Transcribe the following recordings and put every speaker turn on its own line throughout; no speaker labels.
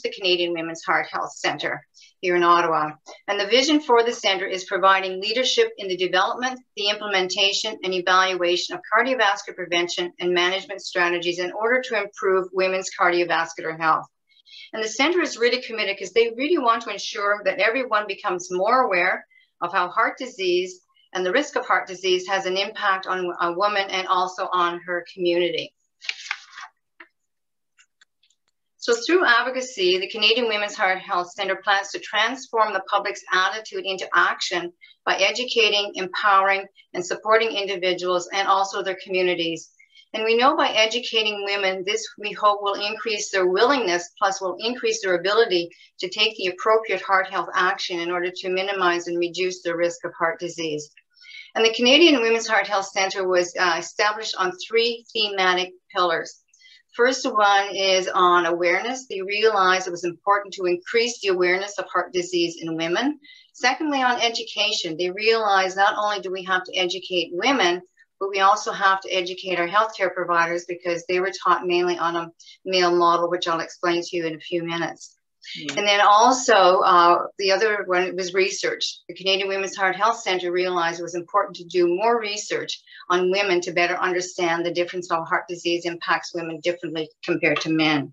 the Canadian Women's Heart Health Centre here in Ottawa. And the vision for the centre is providing leadership in the development, the implementation, and evaluation of cardiovascular prevention and management strategies in order to improve women's cardiovascular health. And the centre is really committed because they really want to ensure that everyone becomes more aware of how heart disease and the risk of heart disease has an impact on a woman and also on her community. So through advocacy, the Canadian Women's Heart Health Centre plans to transform the public's attitude into action by educating, empowering, and supporting individuals and also their communities. And we know by educating women, this we hope will increase their willingness, plus will increase their ability to take the appropriate heart health action in order to minimize and reduce the risk of heart disease. And the Canadian Women's Heart Health Centre was established on 3 thematic pillars. First one is on awareness. They realized it was important to increase the awareness of heart disease in women. Secondly, on education, they realized not only do we have to educate women, but we also have to educate our healthcare providers because they were taught mainly on a male model, which I'll explain to you in a few minutes. And then also the other one was research. The Canadian Women's Heart Health Centre realized it was important to do more research on women to better understand the difference how heart disease impacts women differently compared to men.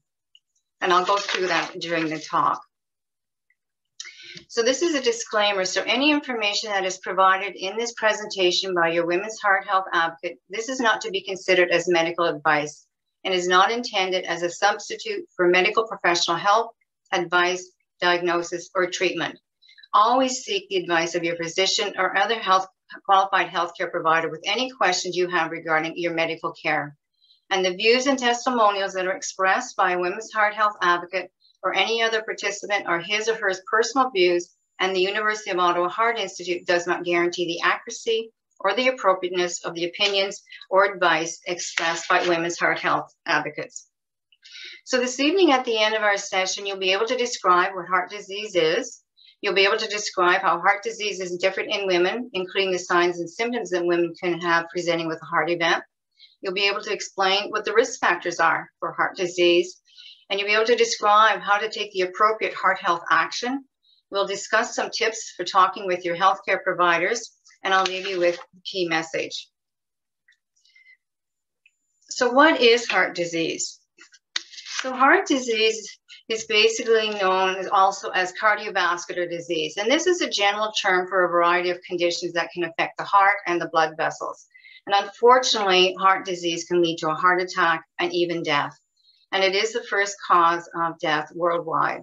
And I'll go through that during the talk. So this is a disclaimer. So any information that is provided in this presentation by your Women's Heart Health advocate, this is not to be considered as medical advice and is not intended as a substitute for medical professional help, advice, diagnosis, or treatment. Always seek the advice of your physician or other qualified healthcare provider with any questions you have regarding your medical care. And the views and testimonials that are expressed by a Women's Heart Health advocate or any other participant are his or her personal views, and the University of Ottawa Heart Institute does not guarantee the accuracy or the appropriateness of the opinions or advice expressed by Women's Heart Health advocates. So this evening at the end of our session, you'll be able to describe what heart disease is. You'll be able to describe how heart disease is different in women, including the signs and symptoms that women can have presenting with a heart event. You'll be able to explain what the risk factors are for heart disease, and you'll be able to describe how to take the appropriate heart health action. We'll discuss some tips for talking with your healthcare providers, and I'll leave you with the key message. So what is heart disease? So heart disease is basically known as also as cardiovascular disease. And this is a general term for a variety of conditions that can affect the heart and the blood vessels. And unfortunately, heart disease can lead to a heart attack and even death. And it is the first cause of death worldwide.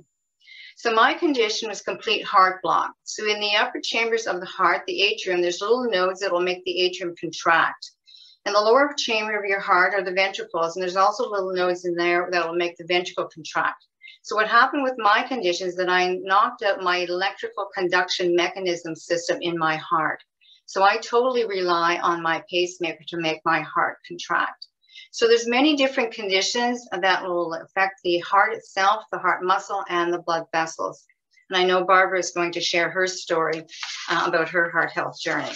So my condition was complete heart block. So in the upper chambers of the heart, the atrium, there's little nodes that will make the atrium contract. In the lower chamber of your heart are the ventricles, and there's also little nodes in there that will make the ventricle contract. So what happened with my condition is that I knocked out my electrical conduction mechanism system in my heart. So I totally rely on my pacemaker to make my heart contract. So there's many different conditions that will affect the heart itself, the heart muscle, and the blood vessels. And I know Barbara is going to share her story about her heart health journey.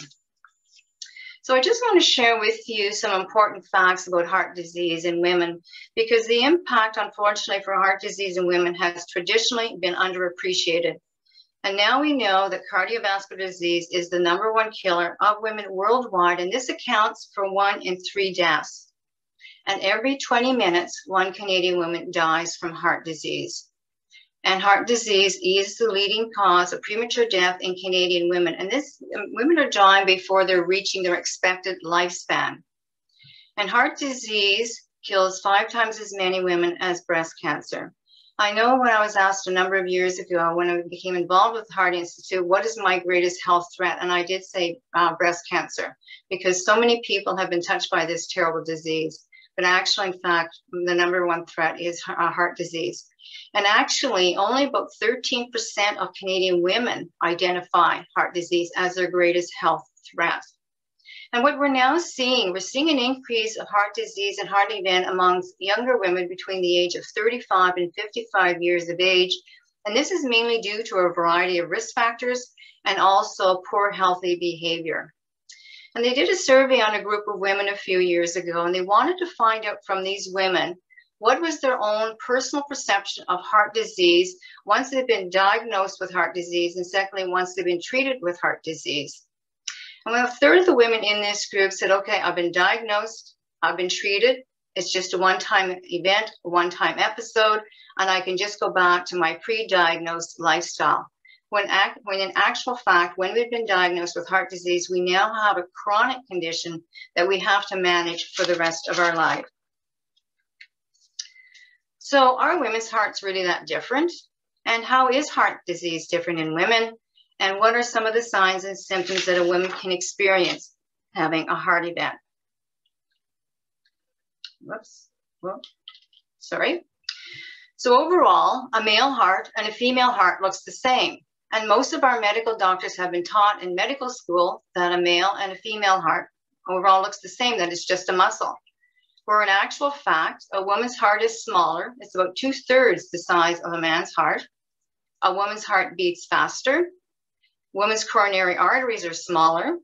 So I just want to share with you some important facts about heart disease in women, because the impact, unfortunately, for heart disease in women has traditionally been underappreciated. And now we know that cardiovascular disease is the #1 killer of women worldwide, and this accounts for 1 in 3 deaths. And every 20 minutes, 1 Canadian woman dies from heart disease. And heart disease is the leading cause of premature death in Canadian women. And women are dying before they're reaching their expected lifespan. And heart disease kills 5 times as many women as breast cancer. I know when I was asked a number of years ago, when I became involved with the Heart Institute, what is my greatest health threat? And I did say breast cancer, because so many people have been touched by this terrible disease. But actually, in fact, the #1 threat is heart disease. And actually, only about 13% of Canadian women identify heart disease as their greatest health threat. And what we're now seeing, we're seeing an increase of heart disease and heart event amongst younger women between the age of 35 and 55 years of age. And this is mainly due to a variety of risk factors and also poor healthy behavior. And they did a survey on a group of women a few years ago, and they wanted to find out from these women, What was their own personal perception of heart disease once they've been diagnosed with heart disease, and secondly, once they've been treated with heart disease? And when a third of the women in this group said, okay, I've been diagnosed, I've been treated, it's just a one-time event, a one-time episode, and I can just go back to my pre-diagnosed lifestyle. When in actual fact, when we've been diagnosed with heart disease, we now have a chronic condition that we have to manage for the rest of our life. So are women's hearts really that different? And how is heart disease different in women? And what are some of the signs and symptoms that a woman can experience having a heart event? Sorry. So overall, a male heart and a female heart looks the same. And most of our medical doctors have been taught in medical school that a male and a female heart overall looks the same, that it's just a muscle. Where in actual fact, a woman's heart is smaller. It's about 2/3 the size of a man's heart. A woman's heart beats faster. Women's coronary arteries are smaller.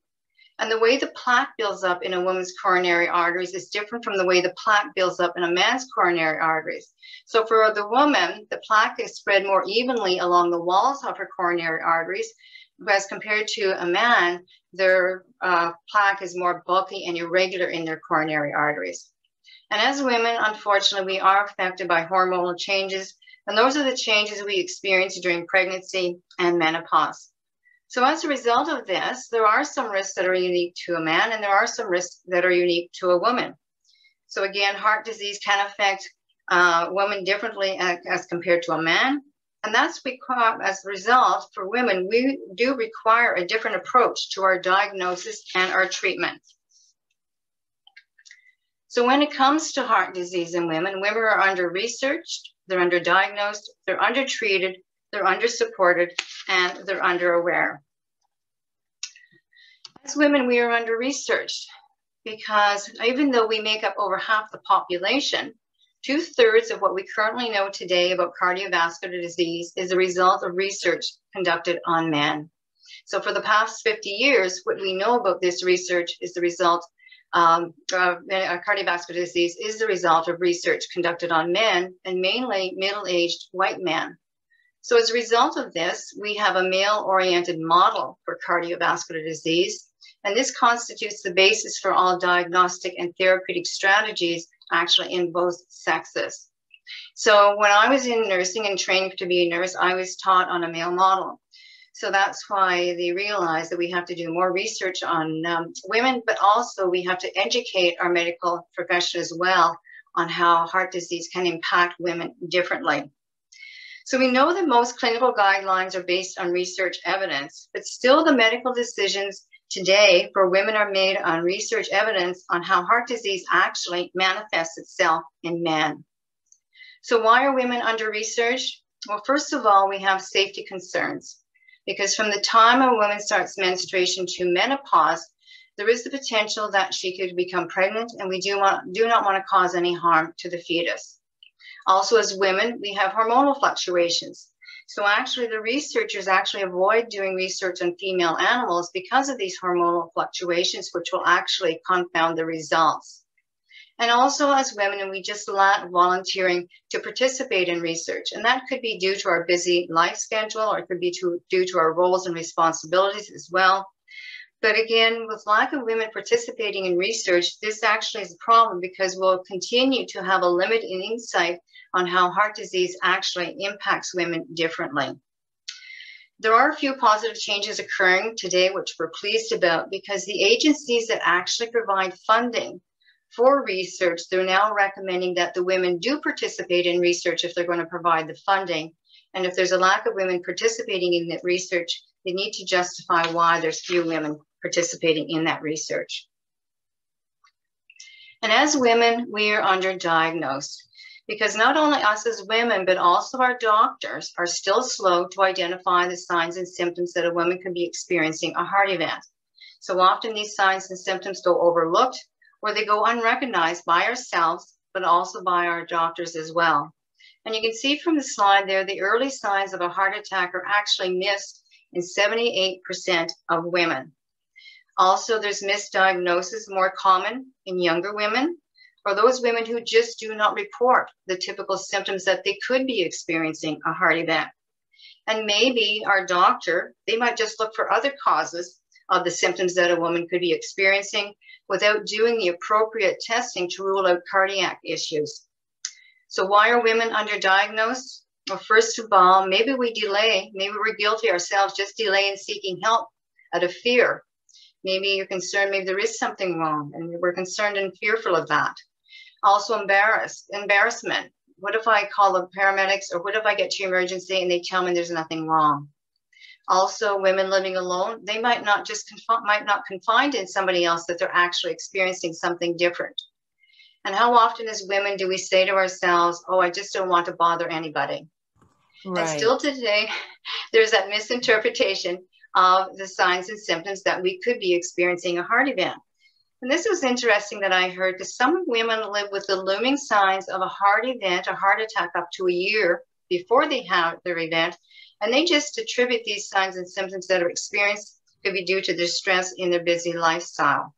And the way the plaque builds up in a woman's coronary arteries is different from the way the plaque builds up in a man's coronary arteries. So for the woman, the plaque is spread more evenly along the walls of her coronary arteries, whereas compared to a man, their plaque is more bulky and irregular in their coronary arteries. And as women, unfortunately, we are affected by hormonal changes, and those are the changes we experience during pregnancy and menopause. So as a result of this, there are some risks that are unique to a man, and there are some risks that are unique to a woman. So again, heart disease can affect women differently as compared to a man. And that's because, as a result, for women, we do require a different approach to our diagnosis and our treatment. So when it comes to heart disease in women, women are under-researched, they're under-diagnosed, they're under-treated, they're under-supported, and they're under-aware. As women, we are under-researched because even though we make up over half the population, 2/3 of what we currently know today about cardiovascular disease is a result of research conducted on men. So for the past 50 years, what we know about this research is the result cardiovascular disease is the result of research conducted on men, and mainly middle-aged white men. So as a result of this, we have a male-oriented model for cardiovascular disease, and this constitutes the basis for all diagnostic and therapeutic strategies actually in both sexes. So when I was in nursing and training to be a nurse, I was taught on a male model. So that's why they realized that we have to do more research on women, but also we have to educate our medical profession as well on how heart disease can impact women differently. So we know that most clinical guidelines are based on research evidence, but still the medical decisions today for women are made on research evidence on how heart disease actually manifests itself in men. So why are women under-researched? Well, first of all, we have safety concerns. Because from the time a woman starts menstruation to menopause, there is the potential that she could become pregnant, and we do not want to cause any harm to the fetus. Also, as women, we have hormonal fluctuations. So actually, the researchers actually avoid doing research on female animals because of these hormonal fluctuations, which will actually confound the results. And also as women, we just lack volunteering to participate in research. And that could be due to our busy life schedule, or it could be due to our roles and responsibilities as well. But again, with lack of women participating in research, this actually is a problem because we'll continue to have a limited insight on how heart disease actually impacts women differently. There are a few positive changes occurring today, which we're pleased about, because the agencies that actually provide funding for research, they're now recommending that the women do participate in research if they're going to provide the funding. And if there's a lack of women participating in that research, they need to justify why there's few women participating in that research. And as women, we are underdiagnosed because not only us as women, but also our doctors are still slow to identify the signs and symptoms that a woman could be experiencing a heart event. So often these signs and symptoms go overlooked, or they go unrecognized by ourselves, but also by our doctors as well. And you can see from the slide there, the early signs of a heart attack are actually missed in 78% of women. Also, there's misdiagnosis more common in younger women. or those women who just do not report the typical symptoms that they could be experiencing a heart event. And maybe our doctor, they might just look for other causes of the symptoms that a woman could be experiencing without doing the appropriate testing to rule out cardiac issues. So why are women underdiagnosed? Well, first of all, maybe we delay, maybe we're guilty ourselves, just delay in seeking help out of fear. Maybe you're concerned, maybe there is something wrong, and we're concerned and fearful of that. Also embarrassment. What if I call the paramedics, or what if I get to emergency and they tell me there's nothing wrong? Also, women living alone, they might not confide in somebody else that they're actually experiencing something different. And how often as women do we say to ourselves, oh, I just don't want to bother anybody? Right. And still today, there's that misinterpretation of the signs and symptoms that we could be experiencing a heart event. And this was interesting that I heard, because some women live with the looming signs of a heart event, a heart attack, up to a year before they have their event. And they just attribute these signs and symptoms that are experienced could be due to their stress in their busy lifestyle.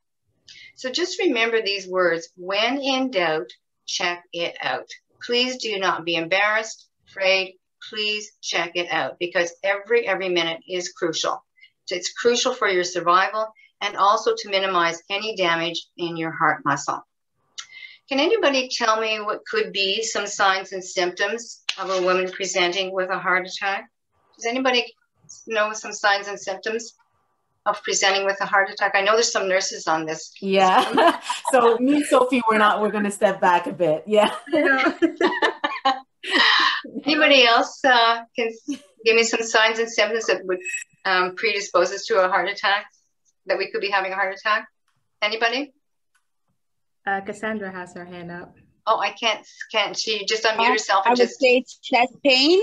So just remember these words: when in doubt, check it out. Please do not be embarrassed, afraid. Please check it out, because every minute is crucial. It's crucial for your survival and also to minimize any damage in your heart muscle. Can anybody tell me what could be some signs and symptoms of a woman presenting with a heart attack? Does anybody know some signs and symptoms of presenting with a heart attack? I know there's some nurses on this.
Yeah. So me and Sophie, we're going to step back a bit. Yeah.
Anybody else can give me some signs and symptoms that would predispose us to a heart attack, that we could be having a heart attack? Anybody?
Cassandra has her hand up.
Oh, I can't she just unmute herself?
And I would say it's chest pain.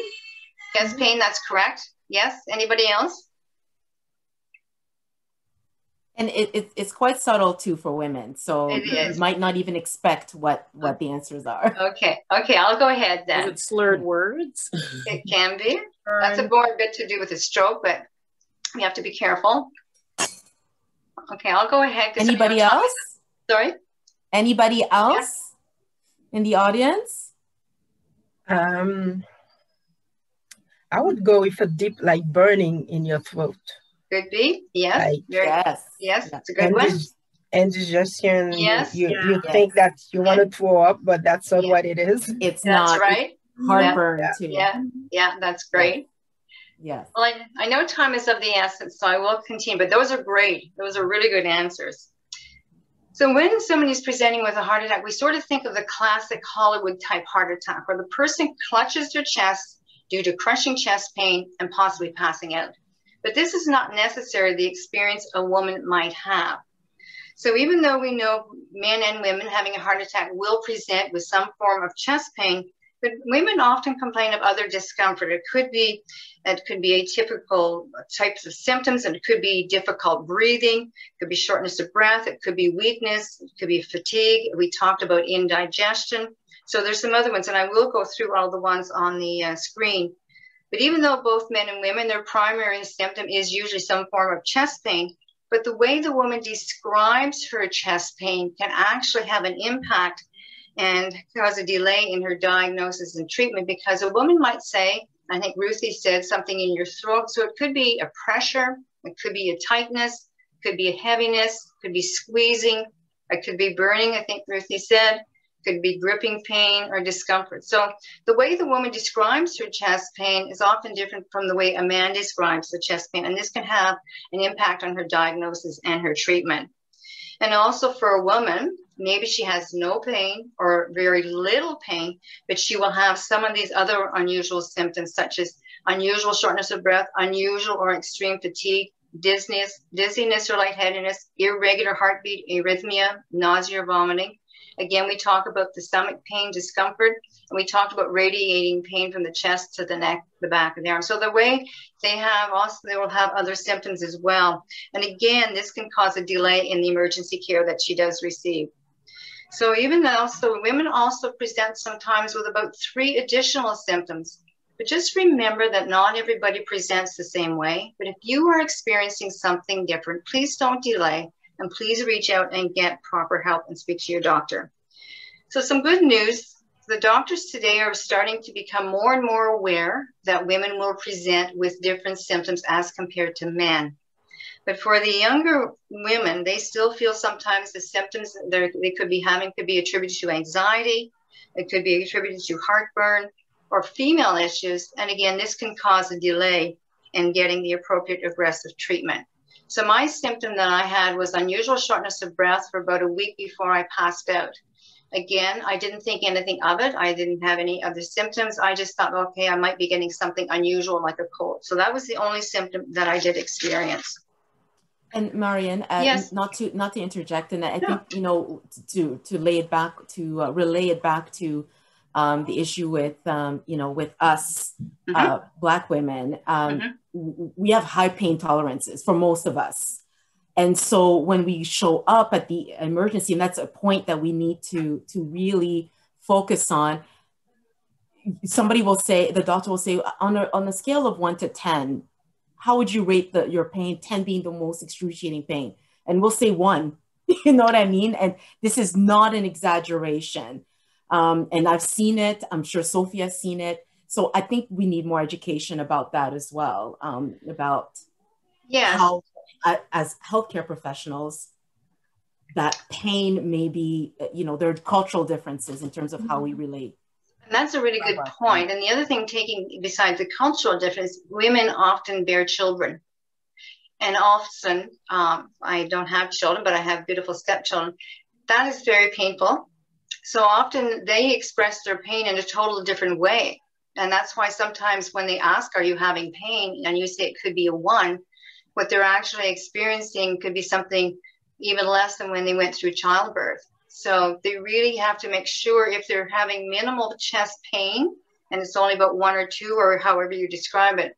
Chest pain, that's correct. Yes. Anybody else?
And it's quite subtle too for women, so you might not even expect what the answers are.
Okay, I'll go ahead then.
Is it slurred words?
It can be. That's a more bit to do with a stroke, but we have to be careful. Okay, I'll go ahead.
Anybody else?
Sorry?
Anybody else in the audience?
I would go with a deep, like burning in your throat.
Could be, yes.
Like,
yes, that's a good one.
Indigestion.
Yes.
You think that you want to throw up, but that's not what it is.
It's
that's
not.
Right.
Heartburn too.
Yeah, that's great.
Yes.
Well, I know time is of the essence, so I will continue, but those are great. Those are really good answers. So when somebody's presenting with a heart attack, we sort of think of the classic Hollywood type heart attack, where the person clutches their chest due to crushing chest pain and possibly passing out. But this is not necessarily the experience a woman might have. So even though we know men and women having a heart attack will present with some form of chest pain, but women often complain of other discomfort. It could be atypical types of symptoms, and it could be difficult breathing, it could be shortness of breath, it could be weakness, it could be fatigue. We talked about indigestion. So there's some other ones, and I will go through all the ones on the screen. But even though both men and women, their primary symptom is usually some form of chest pain, but the way the woman describes her chest pain can actually have an impact and cause a delay in her diagnosis and treatment, because a woman might say, I think Ruthie said, something in your throat. So it could be a pressure, it could be a tightness, it could be a heaviness, it could be squeezing, it could be burning, I think Ruthie said. Could be gripping pain or discomfort. So the way the woman describes her chest pain is often different from the way a man describes the chest pain, and this can have an impact on her diagnosis and her treatment. And also for a woman, maybe she has no pain or very little pain, but she will have some of these other unusual symptoms, such as unusual shortness of breath, unusual or extreme fatigue, dizziness or lightheadedness, irregular heartbeat, arrhythmia, nausea or vomiting. Again, we talk about the stomach pain, discomfort, and we talked about radiating pain from the chest to the neck, the back of the arm. So the way they will have other symptoms as well. And again, this can cause a delay in the emergency care that she does receive. So women also present sometimes with about 3 additional symptoms. But just remember that not everybody presents the same way. But if you are experiencing something different, please don't delay. And please reach out and get proper help and speak to your doctor. So some good news, the doctors today are starting to become more and more aware that women will present with different symptoms as compared to men. But for the younger women, they still feel sometimes the symptoms they could be having could be attributed to anxiety, it could be attributed to heartburn or female issues. And again, this can cause a delay in getting the appropriate aggressive treatment. So my symptom that I had was unusual shortness of breath for about a week before I passed out. Again, I didn't think anything of it. I didn't have any other symptoms. I just thought, okay, I might be getting something unusual like a cold. So that was the only symptom that I did experience.
And Marian,
yes.
not to interject, and I think, you know, to lay it back, to relay it back to the issue with, you know, with us, Black women, we have high pain tolerances for most of us. And so when we show up at the emergency, and that's a point that we need to really focus on, somebody will say, the doctor will say, on a scale of 1 to 10, how would you rate your pain, 10 being the most excruciating pain? And we'll say 1, you know what I mean? And this is not an exaggeration. And I've seen it, I'm sure Sophia's seen it. So I think we need more education about that as well, about how, as healthcare professionals, that pain may be, you know, there are cultural differences in terms of how we relate.
And that's a really good point. And the other thing, taking besides the cultural difference, women often bear children. And often, I don't have children, but I have beautiful stepchildren. That is very painful. So often they express their pain in a totally different way. And that's why sometimes when they ask, are you having pain? And you say it could be a 1, what they're actually experiencing could be something even less than when they went through childbirth. So they really have to make sure if they're having minimal chest pain, and it's only about 1 or 2, or however you describe it,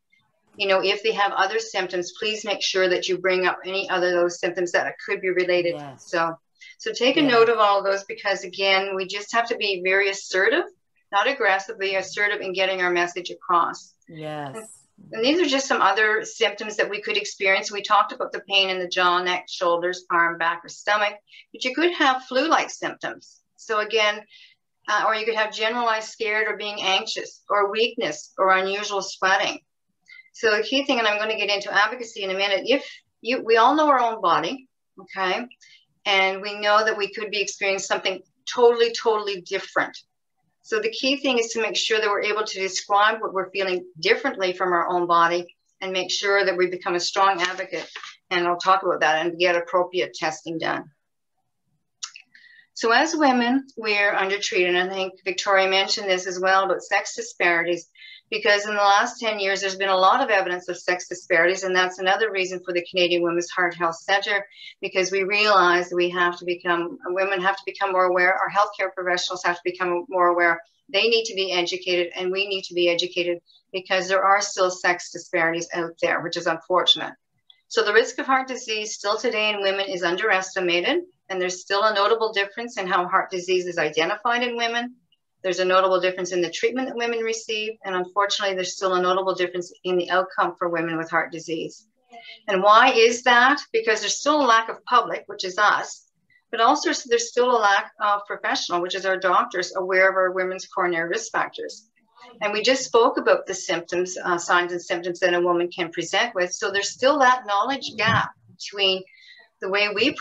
you know, if they have other symptoms, please make sure that you bring up any other those symptoms that could be related.
Yes.
So take a note of all of those, because again, we just have to be very assertive, not aggressively, assertive in getting our message across.
Yes.
And these are just some other symptoms that we could experience. We talked about the pain in the jaw, neck, shoulders, arm, back, or stomach, but you could have flu-like symptoms. So again, or you could have generalized scared or being anxious, or weakness, or unusual sweating. So the key thing, and I'm going to get into advocacy in a minute, we all know our own body, okay? And we know that we could be experiencing something totally, totally different. So the key thing is to make sure that we're able to describe what we're feeling differently from our own body, and make sure that we become a strong advocate. And I'll talk about that, and get appropriate testing done. So as women, we're undertreated. And I think Victoria mentioned this as well about sex disparities, because in the last 10 years, there's been a lot of evidence of sex disparities. And that's another reason for the Canadian Women's Heart Health Center, because we realize that women have to become more aware. Our healthcare professionals have to become more aware. They need to be educated, and we need to be educated, because there are still sex disparities out there, which is unfortunate. So the risk of heart disease still today in women is underestimated. And there's still a notable difference in how heart disease is identified in women. There's a notable difference in the treatment that women receive. And unfortunately, there's still a notable difference in the outcome for women with heart disease. And why is that? Because there's still a lack of public, which is us, but also there's still a lack of professional, which is our doctors, aware of our women's coronary risk factors. And we just spoke about the symptoms, signs and symptoms that a woman can present with. So there's still that knowledge gap between the way we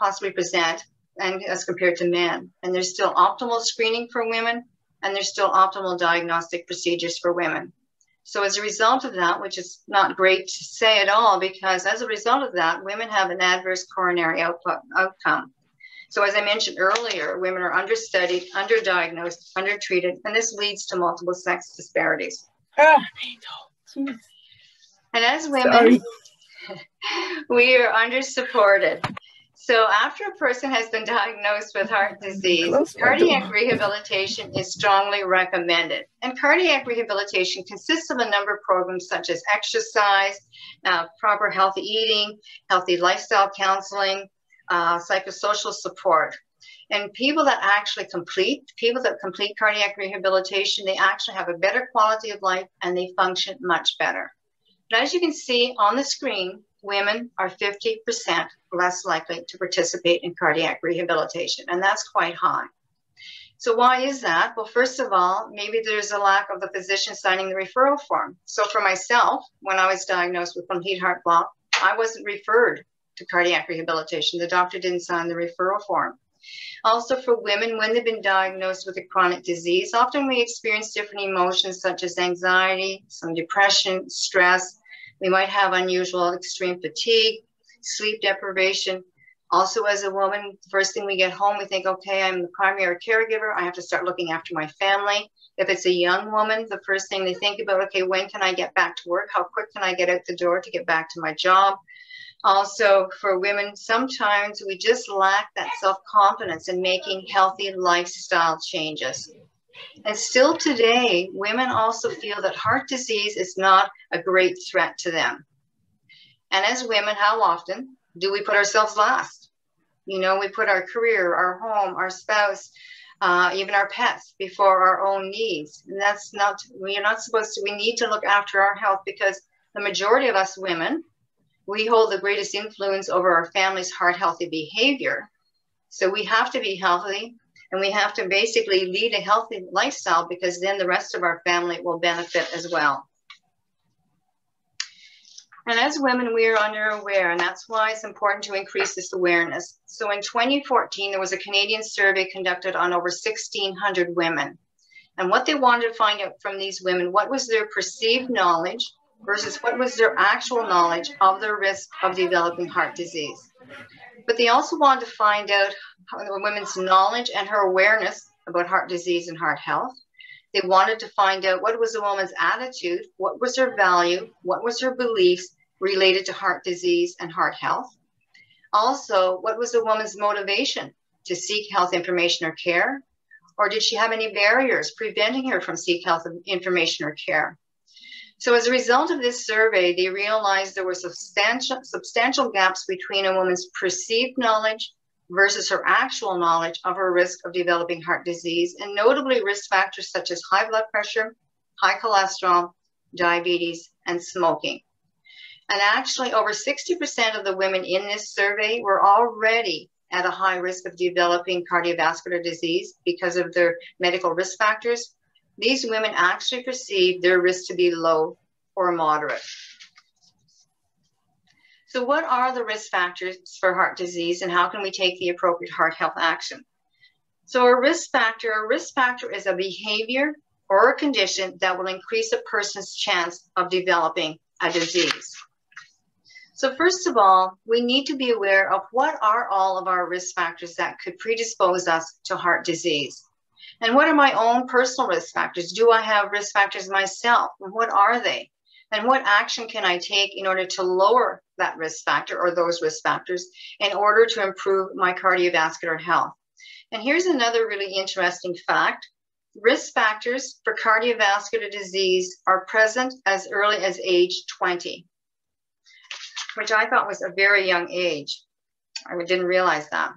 possibly present, and as compared to men. And there's still optimal screening for women, and there's still optimal diagnostic procedures for women. So as a result of that, which is not great to say at all, because as a result of that, women have an adverse coronary outcome. So as I mentioned earlier, women are understudied, underdiagnosed, undertreated, and this leads to multiple sex disparities. And as women, we are undersupported. So after a person has been diagnosed with heart disease, cardiac rehabilitation is strongly recommended. And cardiac rehabilitation consists of a number of programs such as exercise, proper healthy eating, healthy lifestyle counseling, psychosocial support. And people that complete cardiac rehabilitation, they actually have a better quality of life, and they function much better. But as you can see on the screen, women are 50% less likely to participate in cardiac rehabilitation, and that's quite high. So why is that? Well, first of all, maybe there's a lack of the physician signing the referral form. So for myself, when I was diagnosed with complete heart block, I wasn't referred to cardiac rehabilitation. The doctor didn't sign the referral form. Also for women, when they've been diagnosed with a chronic disease, often we experience different emotions such as anxiety, some depression, stress. We might have unusual extreme fatigue, sleep deprivation. Also, as a woman, the first thing we get home, we think, okay, I'm the primary caregiver. I have to start looking after my family. If it's a young woman, the first thing they think about, okay, when can I get back to work? How quick can I get out the door to get back to my job? Also, for women, sometimes we just lack that self-confidence in making healthy lifestyle changes. And still today, women also feel that heart disease is not a great threat to them. And as women, how often do we put ourselves last? You know, we put our career, our home, our spouse, even our pets before our own needs. And that's not, we are not supposed to, we need to look after our health, because the majority of us women, we hold the greatest influence over our family's heart healthy behavior. So we have to be healthy, and we have to basically lead a healthy lifestyle, because then the rest of our family will benefit as well. And as women, we are underaware, and that's why it's important to increase this awareness. So in 2014, there was a Canadian survey conducted on over 1,600 women. And what they wanted to find out from these women, what was their perceived knowledge versus what was their actual knowledge of the risk of developing heart disease. But they also wanted to find out the women's knowledge and her awareness about heart disease and heart health. They wanted to find out what was a woman's attitude, what was her value, what was her beliefs related to heart disease and heart health. Also, what was a woman's motivation to seek health information or care? Or did she have any barriers preventing her from seeking health information or care? So as a result of this survey, they realized there were substantial gaps between a woman's perceived knowledge versus her actual knowledge of her risk of developing heart disease, and notably risk factors such as high blood pressure, high cholesterol, diabetes, and smoking. And actually over 60% of the women in this survey were already at a high risk of developing cardiovascular disease because of their medical risk factors. These women actually perceive their risk to be low or moderate. So what are the risk factors for heart disease, and how can we take the appropriate heart health action? So a risk factor is a behavior or a condition that will increase a person's chance of developing a disease. So first of all, we need to be aware of what are all of our risk factors that could predispose us to heart disease. And what are my own personal risk factors? Do I have risk factors myself? And what are they? And what action can I take in order to lower that risk factor or those risk factors in order to improve my cardiovascular health? And here's another really interesting fact. Risk factors for cardiovascular disease are present as early as age 20, which I thought was a very young age. I didn't realize that.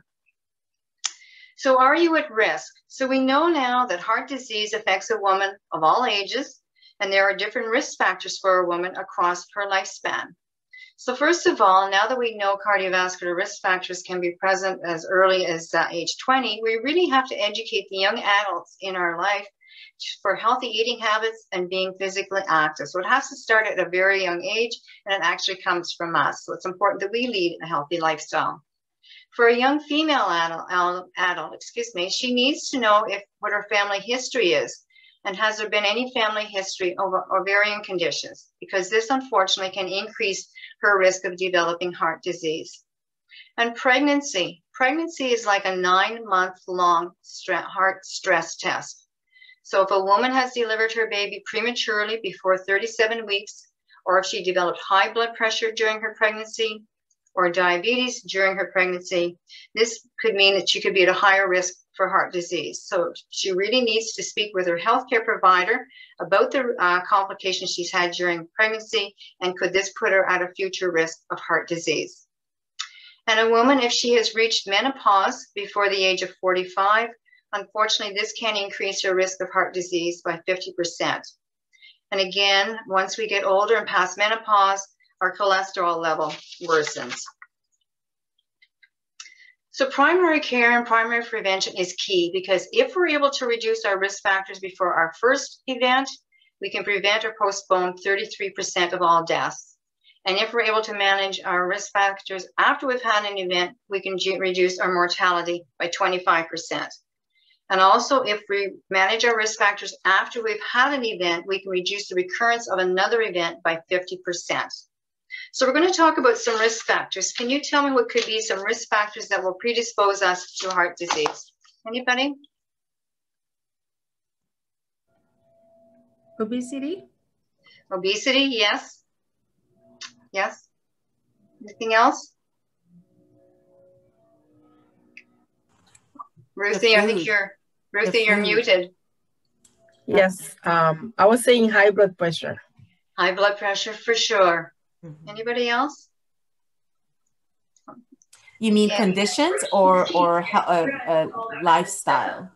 So are you at risk? So we know now that heart disease affects a woman of all ages, and there are different risk factors for a woman across her lifespan. So first of all, now that we know cardiovascular risk factors can be present as early as age 20, we really have to educate the young adults in our life for healthy eating habits and being physically active. So it has to start at a very young age, and it actually comes from us. So it's important that we lead a healthy lifestyle. For a young female adult, she needs to know what her family history is, and has there been any family history of ovarian conditions, because this unfortunately can increase her risk of developing heart disease. And pregnancy is like a 9-month-long heart stress test. So if a woman has delivered her baby prematurely before 37 weeks, or if she developed high blood pressure during her pregnancy, or diabetes during her pregnancy, this could mean that she could be at a higher risk for heart disease. So she really needs to speak with her healthcare provider about the complications she's had during pregnancy, and could this put her at a future risk of heart disease. And a woman, if she has reached menopause before the age of 45, unfortunately, this can increase her risk of heart disease by 50%. And again, once we get older and past menopause, our cholesterol level worsens. So primary care and primary prevention is key, because if we're able to reduce our risk factors before our first event, we can prevent or postpone 33% of all deaths. And if we're able to manage our risk factors after we've had an event, we can reduce our mortality by 25%. And also, if we manage our risk factors after we've had an event, we can reduce the recurrence of another event by 50%. So we're going to talk about some risk factors. Can you tell me what could be some risk factors that will predispose us to heart disease? Anybody?
Obesity?
Obesity, yes. Yes. Anything else? Ruthie, I think you're muted.
Yes. I was saying high blood pressure.
High blood pressure for sure. Anybody else?
You mean conditions or lifestyle?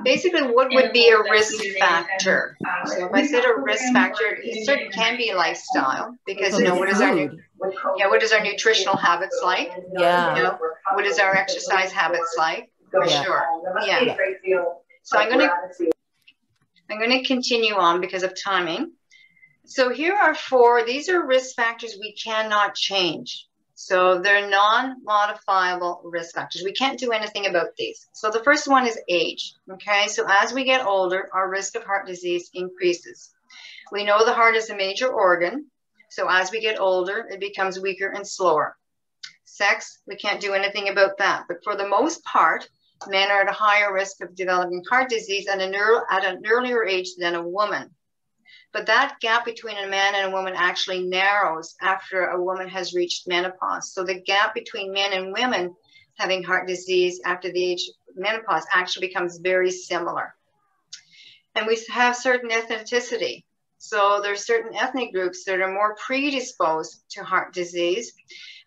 Basically, what would be a risk factor? So if I said a risk factor, it certainly can be lifestyle, because you know, what is our nutritional habits like?
Yeah.
You know, what is our exercise habits like? For sure. Yeah. So I'm going to continue on because of timing. So here are four. These are risk factors we cannot change. So they're non-modifiable risk factors. We can't do anything about these. So the first one is age. Okay, so as we get older, our risk of heart disease increases. We know the heart is a major organ. So as we get older, it becomes weaker and slower. Sex, we can't do anything about that. But for the most part, men are at a higher risk of developing heart disease at an earlier age than a woman. But that gap between a man and a woman actually narrows after a woman has reached menopause. So the gap between men and women having heart disease after the age of menopause actually becomes very similar. And we have certain ethnicity. So there's certain ethnic groups that are more predisposed to heart disease.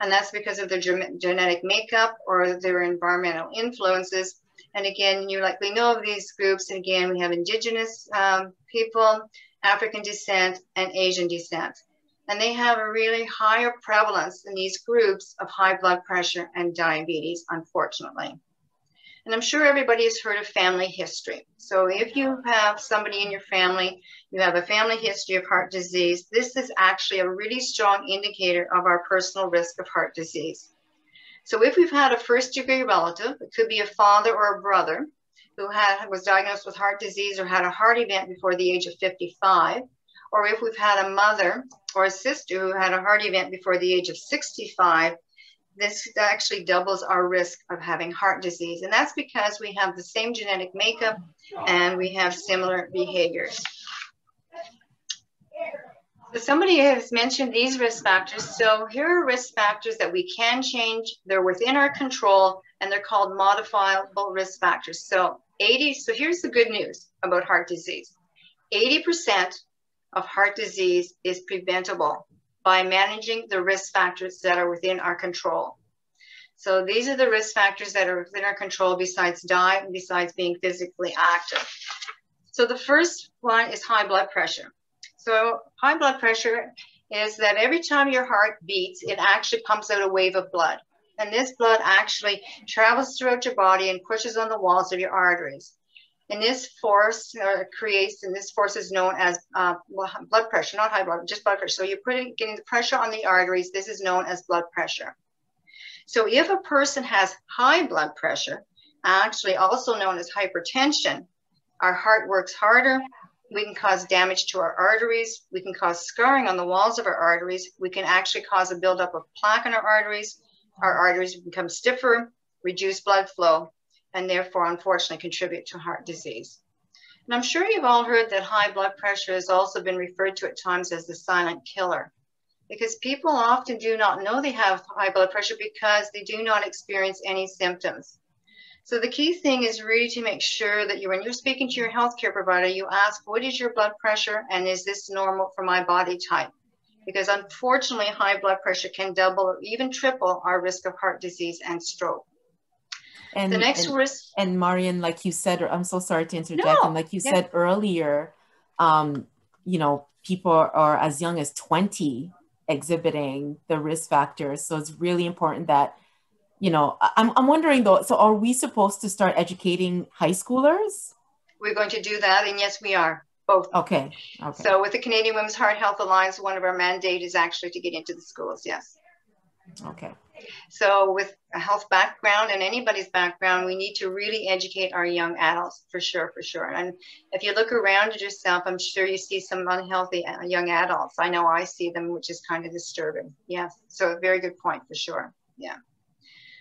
And that's because of their genetic makeup or their environmental influences. And again, you likely know of these groups. And again, we have indigenous people, African descent, and Asian descent. And they have a really higher prevalence in these groups of high blood pressure and diabetes, unfortunately. And I'm sure everybody has heard of family history. So if you have somebody in your family, you have a family history of heart disease, this is actually a really strong indicator of our personal risk of heart disease. So if we've had a first-degree relative, it could be a father or a brother, who was diagnosed with heart disease or had a heart event before the age of 55, or if we've had a mother or a sister who had a heart event before the age of 65, this actually doubles our risk of having heart disease. And that's because we have the same genetic makeup and we have similar behaviors. So somebody has mentioned these risk factors. So here are risk factors that we can change. They're within our control, and they're called modifiable risk factors. So here's the good news about heart disease. 80% of heart disease is preventable by managing the risk factors that are within our control. So these are the risk factors that are within our control besides diet and besides being physically active. So the first one is high blood pressure. So high blood pressure is that every time your heart beats, it actually pumps out a wave of blood. And this blood actually travels throughout your body and pushes on the walls of your arteries. And this force this force is known as blood pressure, not high blood, just blood pressure. So you're getting the pressure on the arteries. This is known as blood pressure. So if a person has high blood pressure, actually also known as hypertension, our heart works harder. We can cause damage to our arteries. We can cause scarring on the walls of our arteries. We can actually cause a buildup of plaque in our arteries. Our arteries become stiffer, reduce blood flow, and therefore, unfortunately, contribute to heart disease. And I'm sure you've all heard that high blood pressure has also been referred to at times as the silent killer, because people often do not know they have high blood pressure because they do not experience any symptoms. So the key thing is really to make sure that when you're speaking to your healthcare provider, you ask, what is your blood pressure and is this normal for my body type? Because unfortunately, high blood pressure can double or even triple our risk of heart disease and stroke.
And
the next risk.
And Marian, like you said, I'm so sorry to interject.
No.
And like you said earlier, you know, people are as young as 20 exhibiting the risk factors. So it's really important that you know, I'm wondering though, so are we supposed to start educating high schoolers?
We're going to do that, and yes, we are, both.
Okay.
So with the Canadian Women's Heart Health Alliance, one of our mandate is actually to get into the schools, yes.
Okay.
So with a health background and anybody's background, we need to really educate our young adults, for sure, for sure. And if you look around at yourself, I'm sure you see some unhealthy young adults. I know I see them, which is kind of disturbing. Yes, so a very good point, for sure, yeah.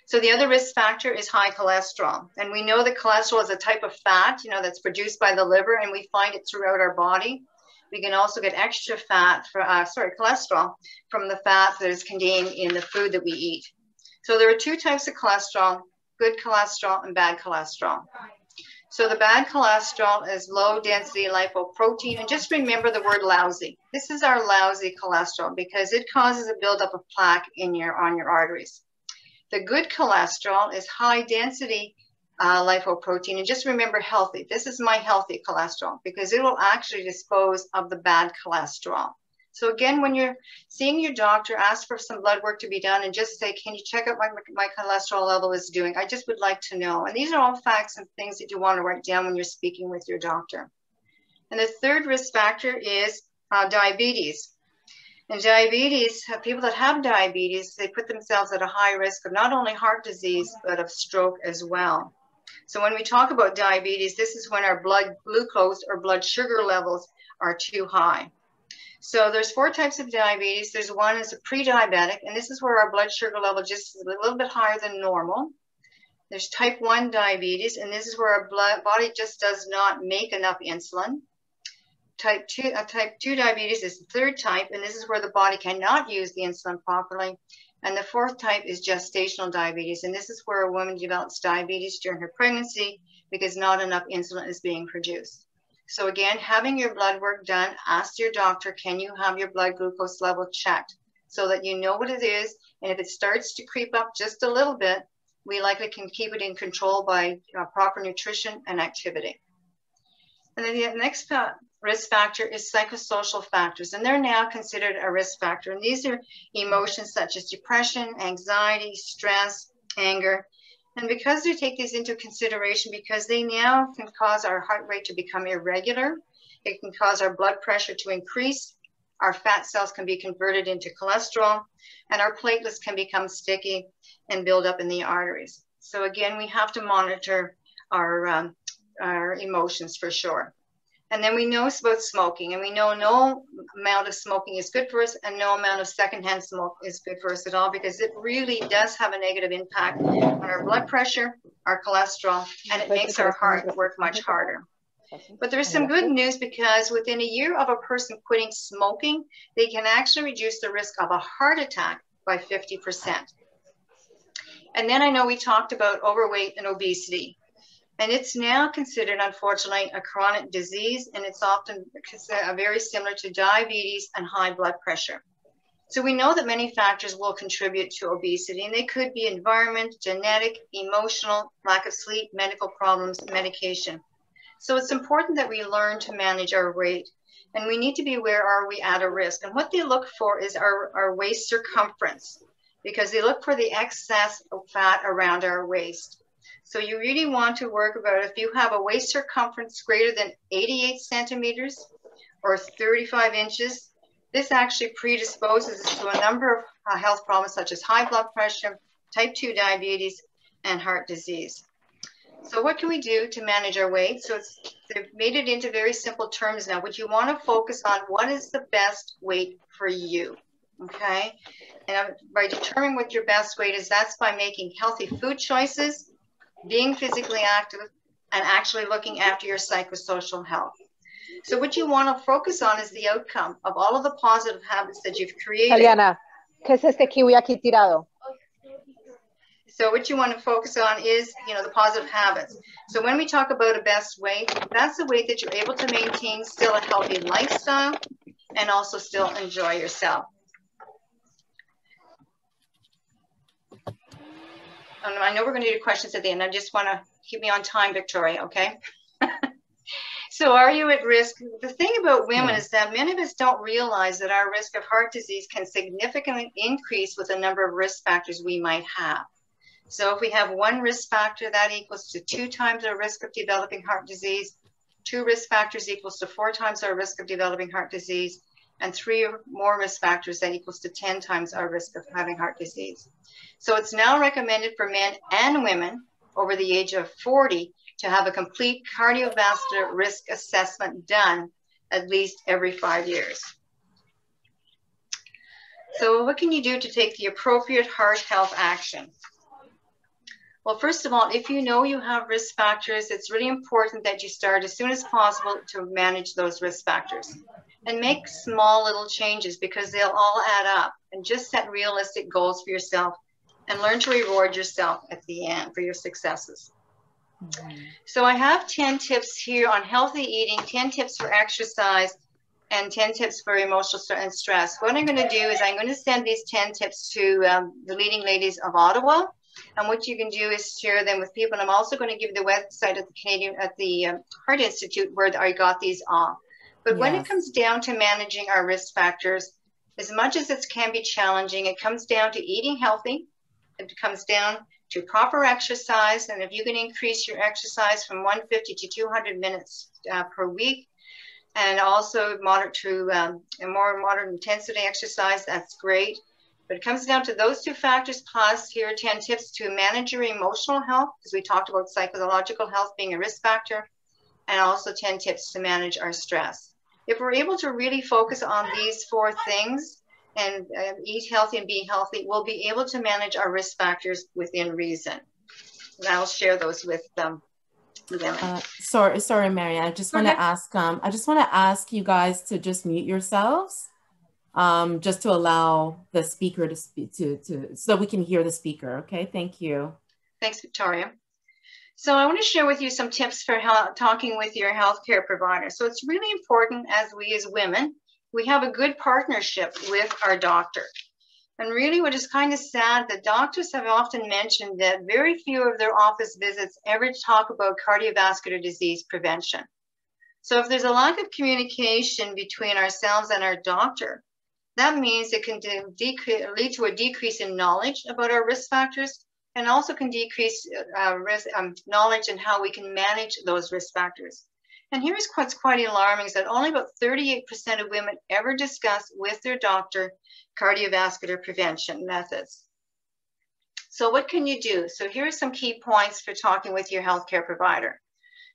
So the other risk factor is high cholesterol. And we know that cholesterol is a type of fat, you know, that's produced by the liver, and we find it throughout our body. We can also get extra fat, cholesterol from the fat that is contained in the food that we eat. So there are two types of cholesterol, good cholesterol and bad cholesterol. So the bad cholesterol is low density lipoprotein. And just remember the word lousy. This is our lousy cholesterol because it causes a buildup of plaque on your arteries. The good cholesterol is high density lipoprotein. And just remember healthy. This is my healthy cholesterol because it will actually dispose of the bad cholesterol. So again, when you're seeing your doctor, ask for some blood work to be done and just say, can you check out what my cholesterol level is doing? I just would like to know. And these are all facts and things that you want to write down when you're speaking with your doctor. And the third risk factor is diabetes. And diabetes, people that have diabetes, they put themselves at a high risk of not only heart disease, but of stroke as well. So when we talk about diabetes, this is when our blood glucose or blood sugar levels are too high. So there's 4 types of diabetes. There's one is a pre-diabetic, and this is where our blood sugar level just is a little bit higher than normal. There's type 1 diabetes, and this is where our body just does not make enough insulin. Type 2 diabetes is the 3rd type, and this is where the body cannot use the insulin properly. And the 4th type is gestational diabetes, and this is where a woman develops diabetes during her pregnancy because not enough insulin is being produced. So again, having your blood work done, ask your doctor, can you have your blood glucose level checked so that you know what it is, and if it starts to creep up just a little bit, we likely can keep it in control by proper nutrition and activity. And then the next risk factor is psychosocial factors, and they're now considered a risk factor. And these are emotions such as depression, anxiety, stress, anger. And because they take these into consideration, because they now can cause our heart rate to become irregular, it can cause our blood pressure to increase, our fat cells can be converted into cholesterol, and our platelets can become sticky and build up in the arteries. So again, we have to monitor our emotions for sure. And then we know about smoking, and we know no amount of smoking is good for us, and no amount of secondhand smoke is good for us at all, because it really does have a negative impact on our blood pressure, our cholesterol, and it makes our heart work much harder. But there's some good news, because within a year of a person quitting smoking, they can actually reduce the risk of a heart attack by 50%. And then I know we talked about overweight and obesity. And it's now considered, unfortunately, a chronic disease, and it's often very similar to diabetes and high blood pressure. So we know that many factors will contribute to obesity, and they could be environment, genetic, emotional, lack of sleep, medical problems, medication. So it's important that we learn to manage our weight, and we need to be aware, are we at a risk? And what they look for is our waist circumference, because they look for the excess of fat around our waist. So you really want to work about if you have a waist circumference greater than 88 centimeters or 35 inches, this actually predisposes to a number of health problems such as high blood pressure, type 2 diabetes, and heart disease. So what can we do to manage our weight? So they've made it into very simple terms now. What you want to focus on, what is the best weight for you, okay? And by determining what your best weight is, that's by making healthy food choices, being physically active, and actually looking after your psychosocial health. So what you want to focus on is the outcome of all of the positive habits that you've created.
Italiana, ¿qué es este kiwi aquí tirado?
So what you want to focus on is, the positive habits. So when we talk about a best weight, that's the weight that you're able to maintain still a healthy lifestyle and also still enjoy yourself. I know we're going to do questions at the end. I just want to keep me on time, Victoria, okay? So are you at risk? The thing about women is that many of us don't realize that our risk of heart disease can significantly increase with the number of risk factors we might have. So if we have one risk factor, that equals to 2 times our risk of developing heart disease. 2 risk factors equals to 4 times our risk of developing heart disease. And 3 or more risk factors, that equals to 10 times our risk of having heart disease. So it's now recommended for men and women over the age of 40 to have a complete cardiovascular risk assessment done at least every 5 years. So what can you do to take the appropriate heart health action? Well, first of all, if you know you have risk factors, it's really important that you start as soon as possible to manage those risk factors. And make small little changes because they'll all add up. And just set realistic goals for yourself and learn to reward yourself at the end for your successes. So I have 10 tips here on healthy eating, 10 tips for exercise, and 10 tips for emotional and stress. What I'm going to do is I'm going to send these 10 tips to the leading ladies of Ottawa. And what you can do is share them with people. And I'm also going to give the website at the Heart Institute where I got these off. But when it comes down to managing our risk factors, as much as it can be challenging, it comes down to eating healthy. It comes down to proper exercise. And if you can increase your exercise from 150 to 200 minutes per week, and also moderate to a more moderate intensity exercise, that's great. But it comes down to those 2 factors, plus here are 10 tips to manage your emotional health, because we talked about psychological health being a risk factor, and also 10 tips to manage our stress. If we're able to really focus on these 4 things and eat healthy and be healthy, we'll be able to manage our risk factors within reason. And I'll share those with them.
Sorry, Mary. I just want to ask you guys to just mute yourselves, just to allow the speaker to speak so we can hear the speaker. Okay, thank you.
Thanks, Victoria. So I want to share with you some tips for talking with your healthcare provider. So it's really important as women, we have a good partnership with our doctor. And really what is kind of sad, the doctors have often mentioned that very few of their office visits ever talk about cardiovascular disease prevention. So if there's a lack of communication between ourselves and our doctor, that means it can lead to a decrease in knowledge about our risk factors, and also can decrease knowledge in how we can manage those risk factors. And here's what's quite alarming, is that only about 38% of women ever discuss with their doctor cardiovascular prevention methods. So what can you do? So here are some key points for talking with your healthcare provider.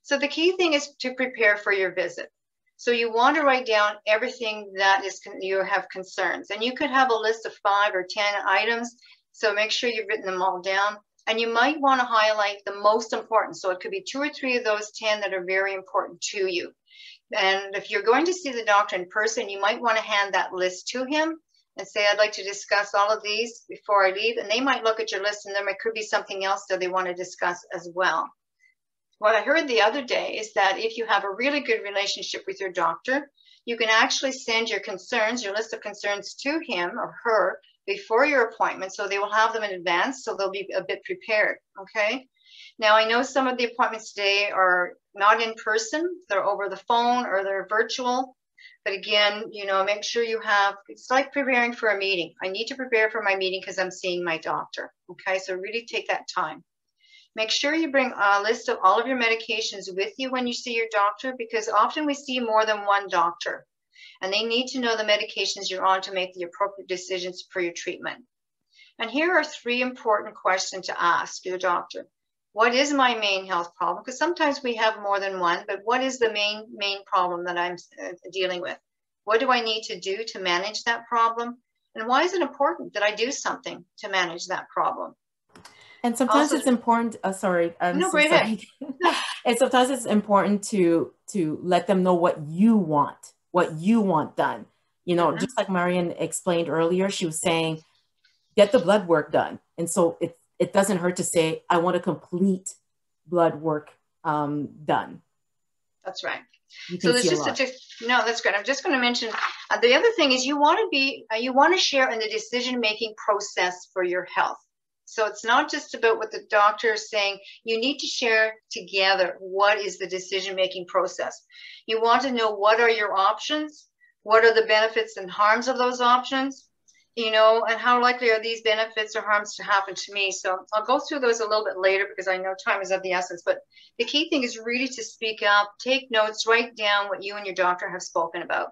So the key thing is to prepare for your visit. So you want to write down everything that you have concerns. And you could have a list of 5 or 10 items. So make sure you've written them all down. And you might want to highlight the most important. So it could be 2 or 3 of those 10 that are very important to you. And if you're going to see the doctor in person, you might want to hand that list to him and say, I'd like to discuss all of these before I leave. And they might look at your list and there could be something else that they want to discuss as well. What I heard the other day is that if you have a really good relationship with your doctor, you can actually send your concerns, your list of concerns to him or her before your appointment, so they will have them in advance, so they'll be a bit prepared, okay? Now, I know some of the appointments today are not in person, they're over the phone or they're virtual, but again, you know, make sure you have, it's like preparing for a meeting. I need to prepare for my meeting because I'm seeing my doctor, okay? So really take that time. Make sure you bring a list of all of your medications with you when you see your doctor, because often we see more than one doctor. And they need to know the medications you're on to make the appropriate decisions for your treatment. And here are 3 important questions to ask your doctor. What is my main health problem? Because sometimes we have more than one, but what is the main problem that I'm dealing with? What do I need to do to manage that problem? And why is it important that I do something to manage that problem?
And sometimes also, it's important, sorry. And sometimes it's important to let them know what you want done. You know, just like Marian explained earlier, she was saying, get the blood work done. And so it doesn't hurt to say, I want a complete blood work done.
That's right. So there's just no, that's great. I'm just going to mention the other thing is you want to share in the decision-making process for your health. So it's not just about what the doctor is saying. You need to share together what is the decision-making process. You want to know what are your options, what are the benefits and harms of those options. you know, and how likely are these benefits or harms to happen to me? So I'll go through those a little bit later because I know time is of the essence, but the key thing is really to speak up, take notes, write down what you and your doctor have spoken about.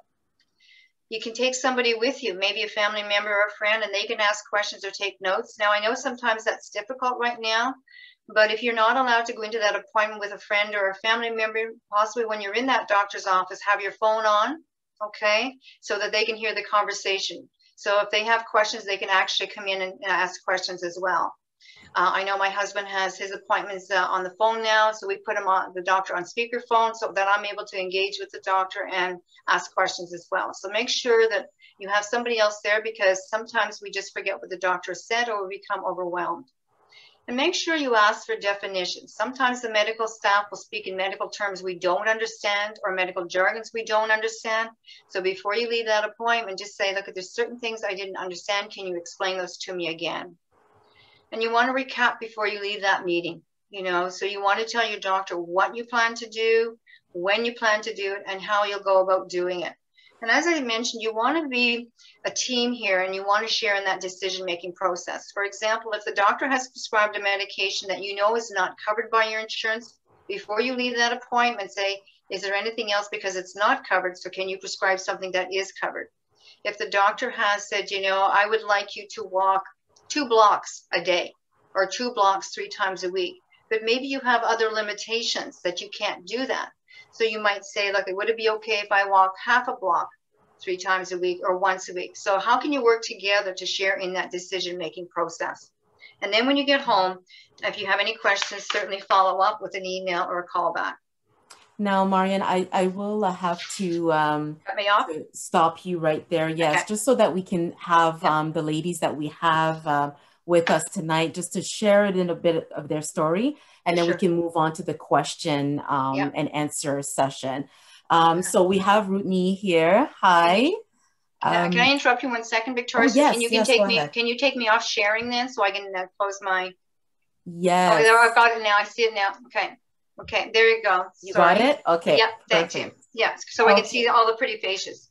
You can take somebody with you, maybe a family member or a friend, and they can ask questions or take notes. Now, I know sometimes that's difficult right now, but if you're not allowed to go into that appointment with a friend or a family member, possibly when you're in that doctor's office, have your phone on, okay, so that they can hear the conversation. So if they have questions, they can actually come in and ask questions as well. I know my husband has his appointments on the phone now, so we put him on the doctor on speakerphone so that I'm able to engage with the doctor and ask questions as well. So make sure that you have somebody else there because sometimes we just forget what the doctor said or we become overwhelmed. And make sure you ask for definitions. Sometimes the medical staff will speak in medical terms we don't understand or medical jargons we don't understand. So before you leave that appointment, just say, look, there's certain things I didn't understand. Can you explain those to me again? And you want to recap before you leave that meeting, you know, so you want to tell your doctor what you plan to do, when you plan to do it, and how you'll go about doing it. And as I mentioned, you want to be a team here and you want to share in that decision-making process. For example, if the doctor has prescribed a medication that you know is not covered by your insurance, before you leave that appointment, say, is there anything else because it's not covered? So can you prescribe something that is covered? If the doctor has said, you know, I would like you to walk 2 blocks a day or 2 blocks 3 times a week, but maybe you have other limitations that you can't do that. So you might say, look, would it be okay if I walk half a block 3 times a week or once a week? So how can you work together to share in that decision-making process? And then when you get home, if you have any questions, certainly follow up with an email or a call back.
Now, Marian, I will have to,
Cut me off?
to stop you right there. Yes,
Okay.
just so that we can have the ladies that we have with us tonight, just to share it in a bit of their story, and then
Sure.
we can move on to the question and answer session. So we have Rutni here. Hi.
Can I interrupt you 1 second, Victoria?
Oh, yes,
Can you
yes,
take
go
me?
ahead.
Can you take me off sharing then, so I can close my?
Yes.
Oh, there, I've got it now. I see it now. Okay. Okay. There you go.
You
Sorry.
got it? Okay.
Yep. Thank you. Yes. So I can see all the pretty faces.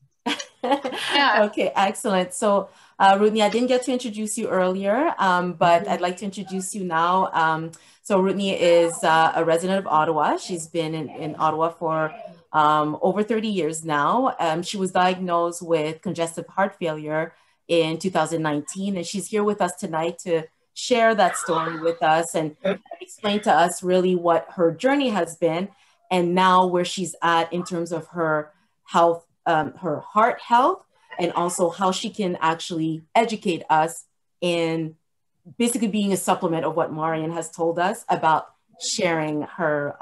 Yeah.
Okay, excellent. So, Rutni, I didn't get to introduce you earlier, but I'd like to introduce you now. So Rutni is a resident of Ottawa. She's been in Ottawa for over 30 years now. She was diagnosed with congestive heart failure in 2019, and she's here with us tonight to share that story with us and explain to us really what her journey has been and now where she's at in terms of her health, her heart health, and also how she can actually educate us in basically being a supplement of what Marian has told us about sharing her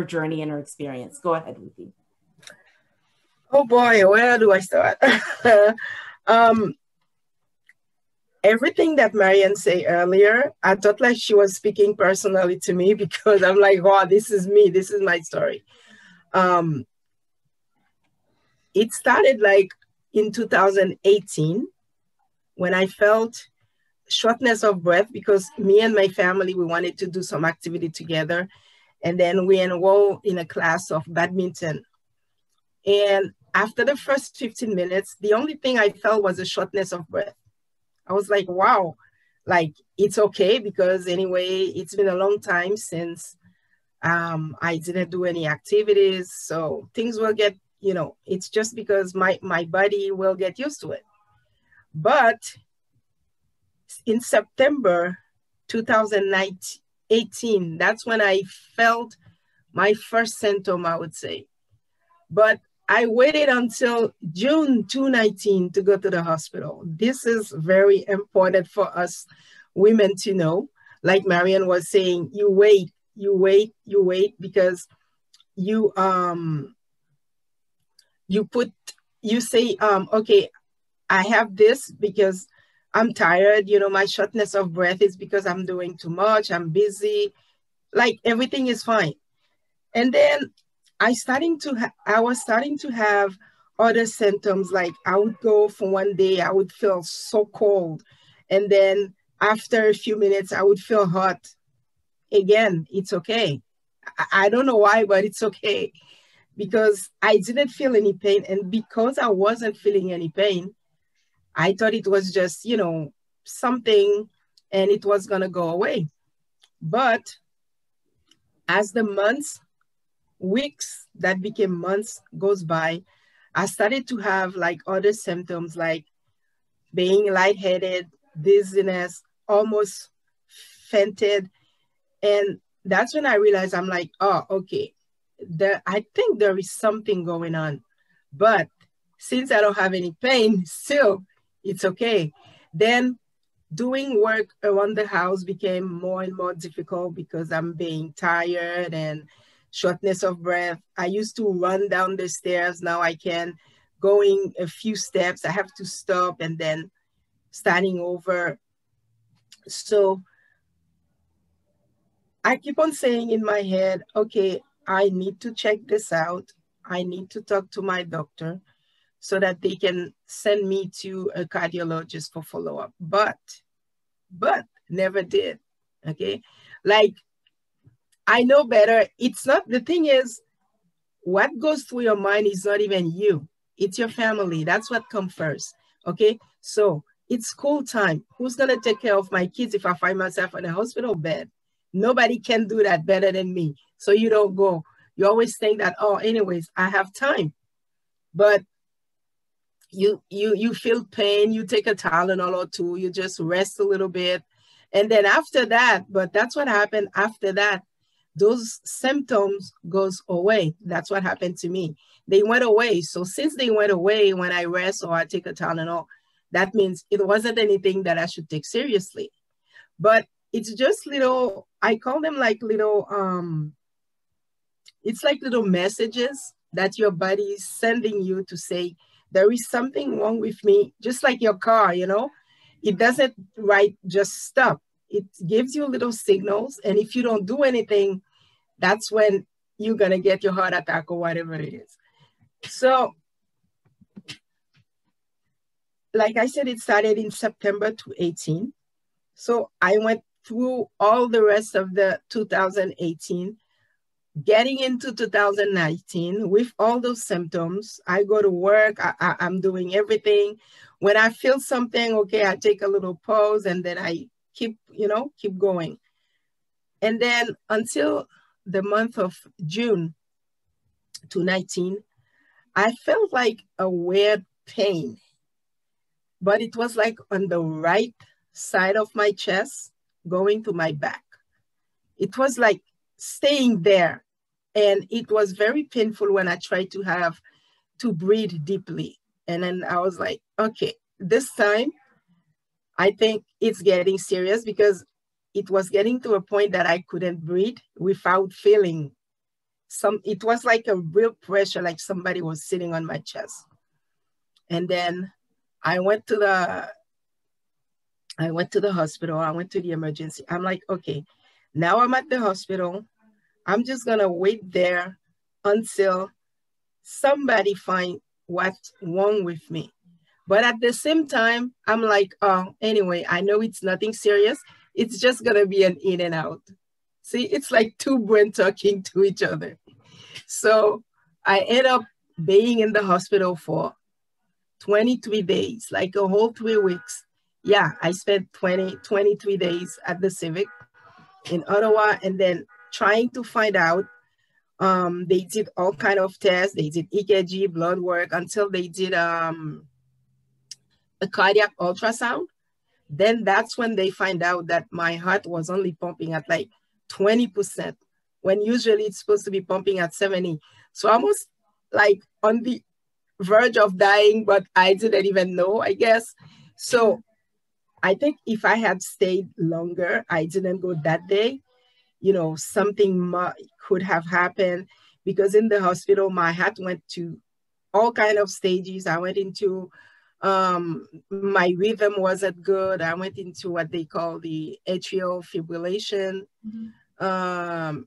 journey and her experience. Go ahead, Ruthie.
Oh boy, where do I start? Everything that Marian said earlier, I thought like she was speaking personally to me because I'm like, wow, this is me. This is my story. It started like in 2018 when I felt shortness of breath because me and my family, we wanted to do some activity together. And then we enrolled in a class of badminton. And after the first 15 minutes, the only thing I felt was a shortness of breath. I was like, wow, like it's okay because anyway, it's been a long time since I didn't do any activities. So things will get, you know, it's just because my body will get used to it. But in September 2018, that's when I felt my first symptom, I would say. But I waited until June 2019 to go to the hospital. This is very important for us women to know. Like Marian was saying, you wait because you say, okay, I have this because I'm tired. You know, my shortness of breath is because I'm doing too much. I'm busy. Like everything is fine. And then I was starting to have other symptoms. Like I would go for one day, I would feel so cold. And then after a few minutes, I would feel hot. Again, it's okay. I don't know why, but it's okay. Because I didn't feel any pain. And because I wasn't feeling any pain, I thought it was just, you know, something and it was gonna go away. But as the months, weeks that became months goes by, I started to have like other symptoms like being lightheaded, dizziness, almost fainted. And that's when I realized I'm like, oh, okay, I think there is something going on. But since I don't have any pain, still, it's okay. Then doing work around the house became more and more difficult because I'm being tired and shortness of breath. I used to run down the stairs. Now I can going a few steps. I have to stop and then starting over. So I keep on saying in my head, okay, I need to check this out. I need to talk to my doctor so that they can send me to a cardiologist for follow-up. But never did, okay? Like, I know better. It's not, the thing is, what goes through your mind is not even you. It's your family. That's what comes first, okay? So it's school time. Who's gonna take care of my kids if I find myself in a hospital bed? Nobody can do that better than me. So you don't go. You always think that, oh, anyways, I have time. But you feel pain, you take a Tylenol or two, you just rest a little bit. And then after that, but that's what happened after that, those symptoms goes away. That's what happened to me. They went away. So since they went away, when I rest or I take a Tylenol, that means it wasn't anything that I should take seriously. But it's just little, I call them like little, it's like little messages that your body is sending you to say, there is something wrong with me, just like your car, you know? It doesn't just stop. It gives you little signals. And if you don't do anything, that's when you're gonna get your heart attack or whatever it is. So, like I said, it started in September 2018. So I went through all the rest of the 2018, getting into 2019 with all those symptoms. I go to work, I'm doing everything. When I feel something, okay, I take a little pause and then I keep going. And then until the month of June 2019, I felt like a weird pain, but it was like on the right side of my chest going to my back. It was like staying there. And it was very painful when I tried to breathe deeply. And then I was like, okay, this time I think it's getting serious, because it was getting to a point that I couldn't breathe without feeling it was like a real pressure, like somebody was sitting on my chest. And then I went to the hospital. I went to the emergency. I'm like, okay, now I'm at the hospital. I'm just gonna wait there until somebody find what's wrong with me. But at the same time, I'm like, oh, anyway, I know it's nothing serious. It's just gonna be an in and out. See, it's like two brains talking to each other. So I end up being in the hospital for 23 days, like a whole 3 weeks. Yeah, I spent 23 days at the Civic in Ottawa, and then trying to find out. They did all kind of tests. They did EKG, blood work, until they did a cardiac ultrasound. Then that's when they find out that my heart was only pumping at like 20%, when usually it's supposed to be pumping at 70. So almost like on the verge of dying, but I didn't even know, I guess. So I think if I had stayed longer, I didn't go that day, something could have happened, because in the hospital, my heart went to all kind of stages. I went into, my rhythm wasn't good. I went into what they call the atrial fibrillation. Mm-hmm.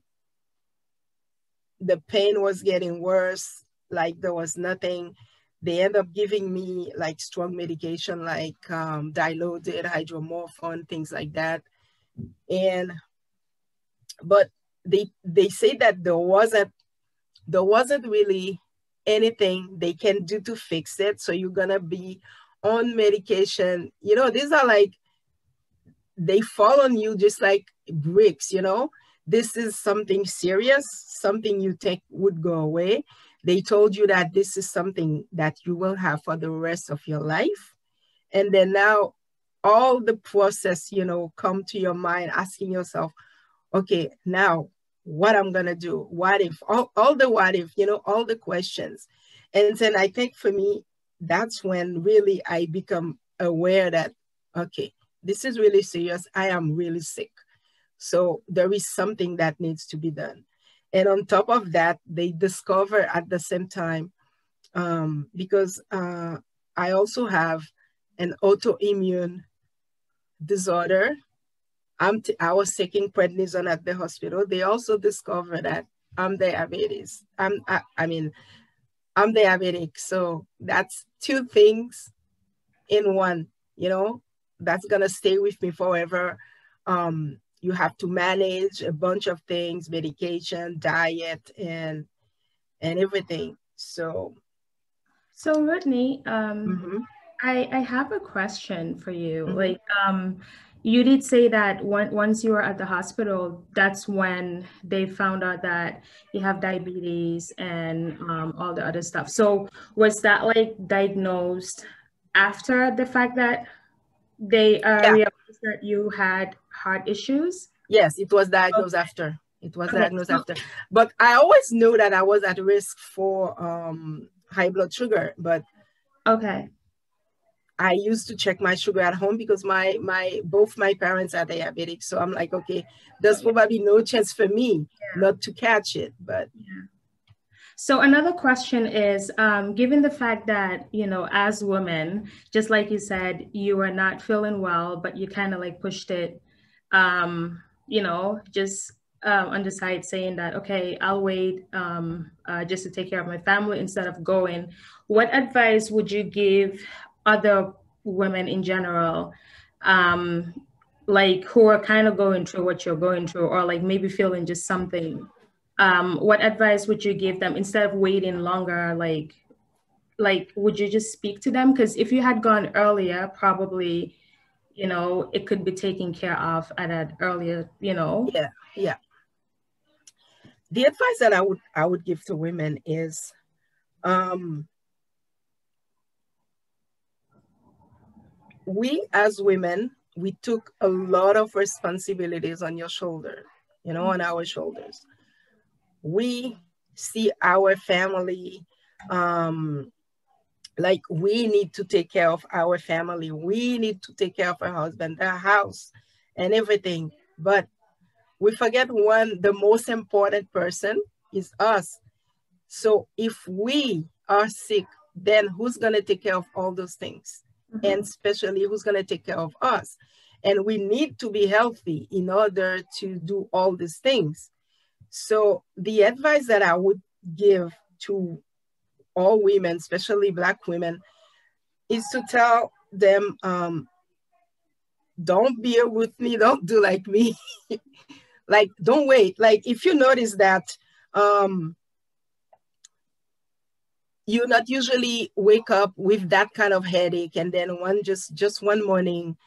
The pain was getting worse, like there was nothing. They end up giving me like strong medication, like dilaudid, hydromorphone, things like that. But they say that there wasn't really anything they can do to fix it. So you're gonna be on medication, you know, these are like, they fall on you just like bricks, you know. This is something serious, something you think would go away. They told you that this is something that you will have for the rest of your life. And then now all the process, you know, come to your mind, asking yourself, okay, now what I'm gonna do? What if, all the what if, you know, all the questions. And then I think for me, that's when really I become aware that, okay, this is really serious. I am really sick. So there is something that needs to be done. And on top of that, they discover at the same time, because I also have an autoimmune disorder. I was taking prednisone at the hospital. They also discovered that I'm diabetes. I'm diabetic. So that's two things in one, you know, that's gonna stay with me forever. You have to manage a bunch of things, medication, diet, and everything. So
Whitney, I have a question for you. Like, you did say that once you were at the hospital, that's when they found out that you have diabetes and all the other stuff. So was that like diagnosed after the fact that they realized that you had heart issues?
Yes, it was diagnosed after. It was diagnosed after. But I always knew that I was at risk for high blood sugar. But I used to check my sugar at home because both my parents are diabetic. So I'm like, okay, there's probably no chance for me not to catch it. But
so another question is, given the fact that, you know, as women, just like you said, you were not feeling well, but you kind of like pushed it, you know, just on the side saying that, okay, I'll wait just to take care of my family instead of going. What advice would you give other women in general, like who are kind of going through what you're going through, or like maybe feeling just something? What advice would you give them instead of waiting longer? Like would you just speak to them? Because if you had gone earlier, probably, you know, it could be taken care of at an earlier, you know.
Yeah. The advice that I would give to women is, we as women, we took a lot of responsibilities on your shoulder, you know, on our shoulders. We see our family, like we need to take care of our family. We need to take care of our husband, our house, and everything. But we forget the most important person is us. So if we are sick, then who's gonna take care of all those things? And especially who's gonna take care of us? And we need to be healthy in order to do all these things. So the advice that I would give to all women, especially Black women, is to tell them, don't be with me, don't do like me. Like, don't wait. Like, if you notice that you not usually wake up with that kind of headache, and then just one morning,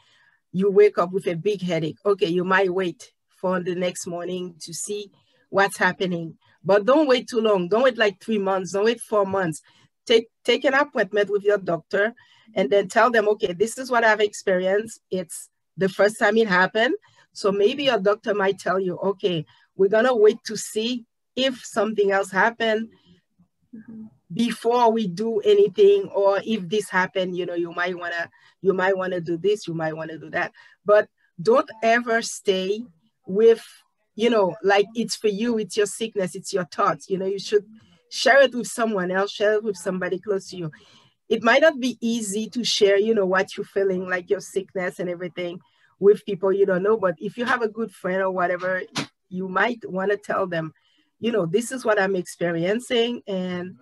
you wake up with a big headache. Okay, you might wait for the next morning to see what's happening. But don't wait too long. Don't wait like 3 months. Don't wait 4 months. Take an appointment with your doctor and then tell them, okay, this is what I've experienced. It's the first time it happened. So maybe your doctor might tell you, okay, we're gonna wait to see if something else happened before we do anything, or if this happened, you know, you might wanna do this, you might wanna do that. But don't ever stay with, you know, like it's for you, it's your sickness, it's your thoughts. You know, you should share it with someone else, share it with somebody close to you. It might not be easy to share, you know, what you're feeling, like your sickness and everything, with people you don't know. But if you have a good friend or whatever, you might want to tell them, you know, this is what I'm experiencing, and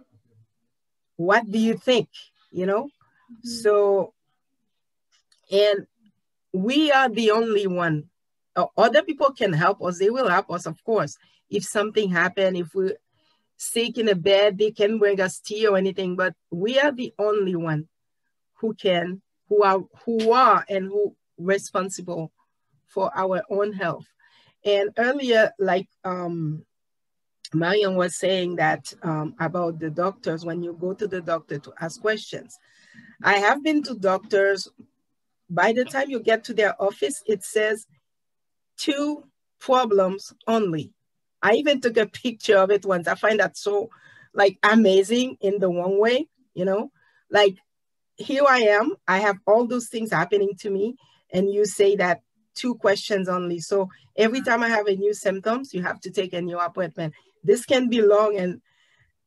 what do you think, you know? So, and we are the only one. Other people can help us. They will help us, of course. If something happened, if we're sick in a bed, they can bring us tea or anything, but we are the only one who are and who responsible for our own health. And earlier, like Mariam was saying that about the doctors, when you go to the doctor to ask questions. I have been to doctors, by the time you get to their office, it says 2 problems only. I even took a picture of it once. I find that so like amazing in the one way, you know, like here I am, I have all those things happening to me, and you say that 2 questions only. So every time I have a new symptoms, you have to take a new appointment. This can be long, and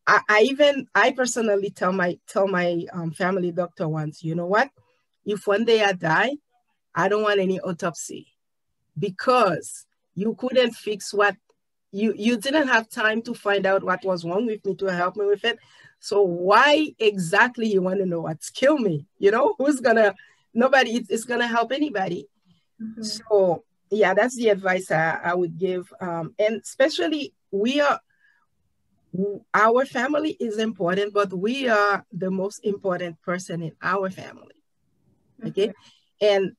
I personally tell my family doctor once, you know what? If one day I die, I don't want any autopsy, because you couldn't fix what you didn't have time to find out what was wrong with me to help me with it. So why exactly you want to know what's killed me? You know, nobody is gonna help anybody. Mm-hmm. So yeah, that's the advice I would give. And especially our family is important, but we are the most important person in our family. Okay. Mm-hmm. And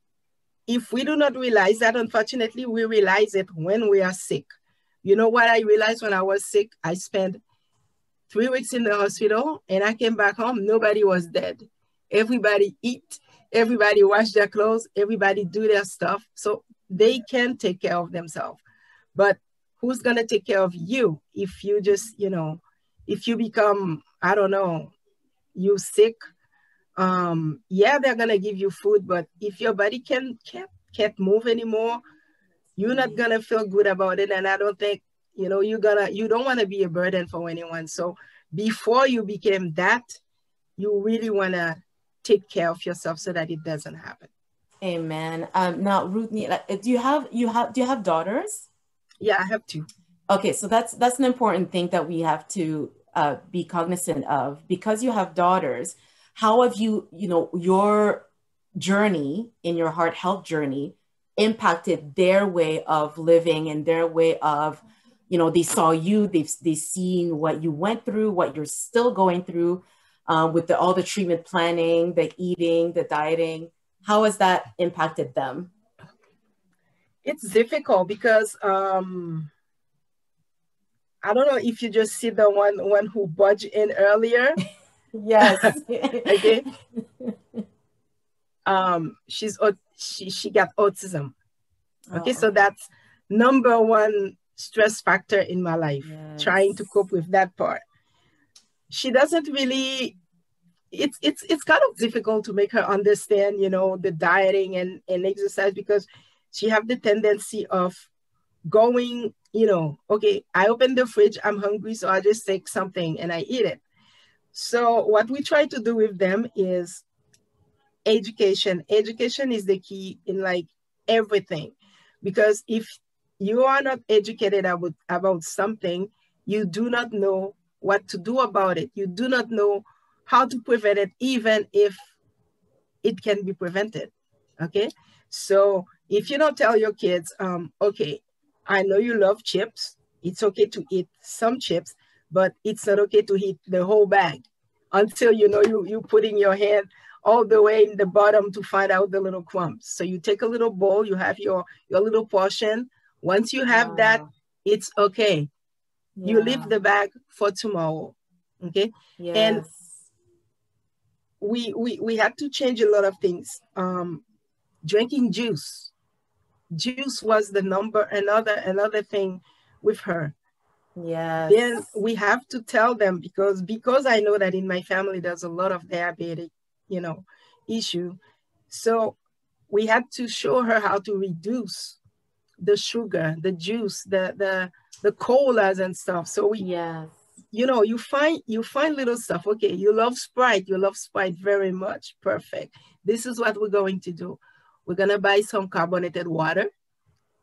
if we do not realize that, unfortunately, we realize it when we are sick. You know what I realized when I was sick? I spent 3 weeks in the hospital, and I came back home. Nobody was dead. Everybody eat, everybody wash their clothes, everybody do their stuff. So they can take care of themselves. But who's going to take care of you if you just, you know, if you become, I don't know, you sick? Yeah, they're going to give you food, but if your body can't move anymore, you're not going to feel good about it. And I don't think, you know, you don't want to be a burden for anyone. So before you became that, you really want to take care of yourself so that it doesn't happen.
Amen. Now, Ruthnie, do you have daughters?
Yeah, I have 2.
Okay, so that's an important thing that we have to be cognizant of. Because you have daughters, how have you know, your journey in your heart health journey impacted their way of living and their way of, you know, they saw you, they've seen what you went through, what you're still going through with all the treatment planning, the eating, the dieting. How has that impacted them?
It's difficult because I don't know if you just see the one who budged in earlier.
Yes.
Okay. She got autism. Okay, so that's number 1 stress factor in my life. Yes. Trying to cope with that part. She doesn't really. It's kind of difficult to make her understand, you know, the dieting and exercise, because she have the tendency of going, you know, okay, I open the fridge, I'm hungry, so I just take something and I eat it. So what we try to do with them is education. Education is the key in like everything, because if you are not educated about something, you do not know what to do about it. You do not know how to prevent it, even if it can be prevented. Okay, so if you don't tell your kids, okay, I know you love chips, it's okay to eat some chips, but it's not okay to eat the whole bag until you know you putting your hand all the way in the bottom to find out the little crumbs. So you take a little bowl, you have your little portion. Once you have that, it's okay. Yeah. You leave the bag for tomorrow. Okay. Yes. And we had to change a lot of things. Drinking juice. Juice was another thing with her. Yes. Then we have to tell them, because I know that in my family there's a lot of diabetic, you know, issue. So we had to show her how to reduce the sugar, the juice, the colas and stuff. So we, yes, you know, you find little stuff. Okay, you love Sprite very much. Perfect. This is what we're going to do. We're gonna buy some carbonated water,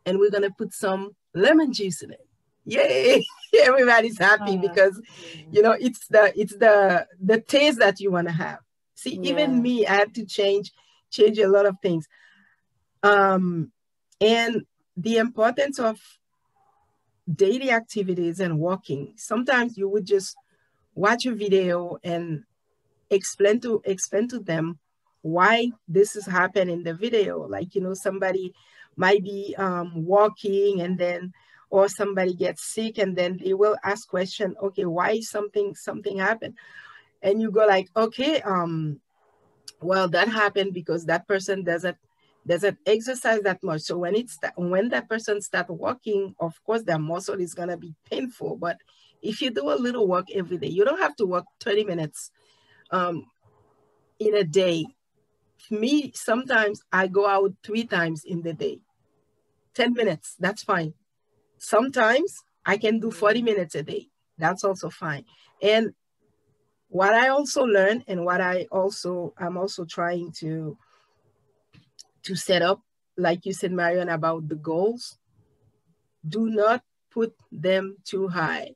and we're gonna put some lemon juice in it. Yay! Everybody's happy because, you know, it's the taste that you want to have. See, yeah. Even me, I had to change a lot of things. And the importance of daily activities and walking. Sometimes you would just watch a video and explain to them why this is happening in the video. Like, you know, somebody might be walking and then, or somebody gets sick and then they will ask question, okay, why something happened? And you go like, okay, well, that happened because that person doesn't exercise that much. So when that person starts walking, of course, their muscle is gonna be painful. But if you do a little walk every day, you don't have to walk 30 minutes in a day. For me, sometimes I go out 3 times in the day. 10 minutes, that's fine. Sometimes I can do 40 minutes a day. That's also fine. And what I also learned and what I'm also trying to set up, like you said, Marion, about the goals, do not put them too high.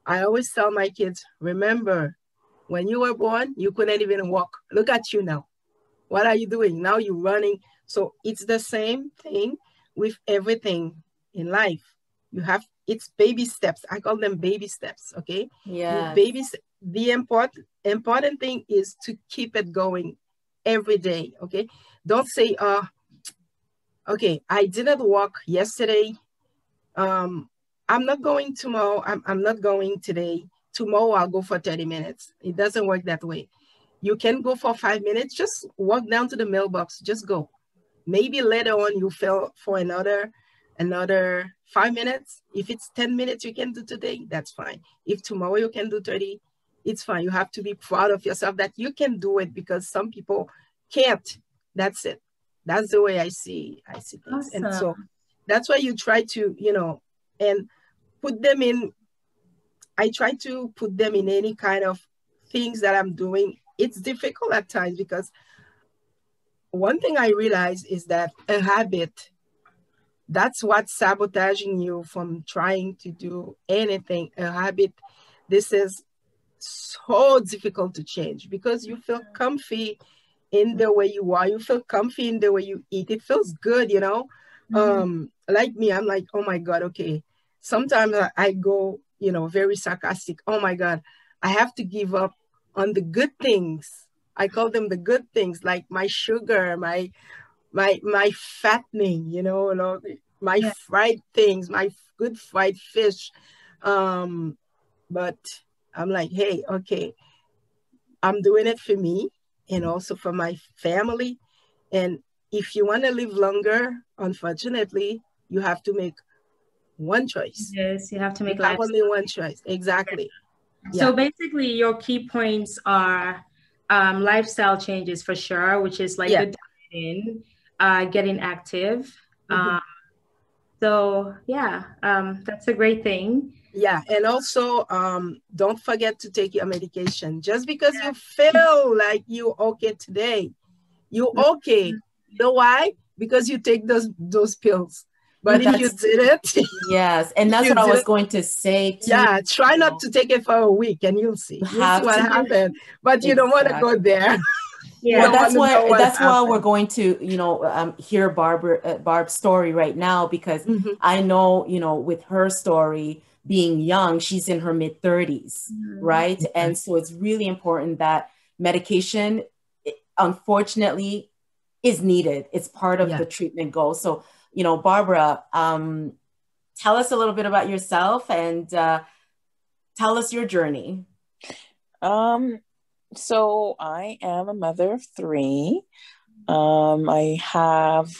I always tell my kids, remember, when you were born, you couldn't even walk. Look at you now. What are you doing? Now you're running. So it's the same thing with everything in life. It's baby steps. I call them baby steps, okay?
Yeah.
The important thing is to keep it going every day, okay? Don't say, okay, I didn't walk yesterday. I'm not going tomorrow. I'm not going today. Tomorrow I'll go for 30 minutes. It doesn't work that way. You can go for 5 minutes. Just walk down to the mailbox. Just go. Maybe later on you feel for another 5 minutes. If it's 10 minutes you can do today, that's fine. If tomorrow you can do 30, it's fine. You have to be proud of yourself that you can do it, because some people can't. That's it. That's the way I see things.
Awesome.
And so that's why you try to, you know, and put them in. I try to put them in any kind of things that I'm doing. It's difficult at times, because one thing I realize is that a habit, that's what's sabotaging you from trying to do anything. A habit, this is so difficult to change, because you feel comfy in the way you are. You feel comfy in the way you eat. It feels good, you know? Like me, I'm like, oh my God, okay. Sometimes I go, you know, very sarcastic. Oh my God, I have to give up on the good things. I call them the good things, like my sugar, my fattening, you know, my fried things, my good fried fish. But I'm like, hey, okay, I'm doing it for me and also for my family. And if you want to live longer, unfortunately, you have to make one choice.
Yes, you have to make
only one choice. Exactly.
Yeah. So basically your key points are lifestyle changes for sure, which is like the dieting, getting active. So yeah, that's a great thing.
Yeah, and also don't forget to take your medication. Just because you feel like you okay today, you okay. You know why? Because you take those pills. But if you did it,
yes, and that's what I was going to say too.
Yeah, try not to take it for a week, and you'll see. You'll see what happens. But you don't want to go there.
Yeah, well, that's why we're going to, you know, hear Barb's story right now, because I know, you know, with her story being young, she's in her mid-30s, right? And so it's really important that medication, unfortunately, is needed. It's part of the treatment goal. So, you know, Barbara, tell us a little bit about yourself and tell us your journey.
So I am a mother of 3. I have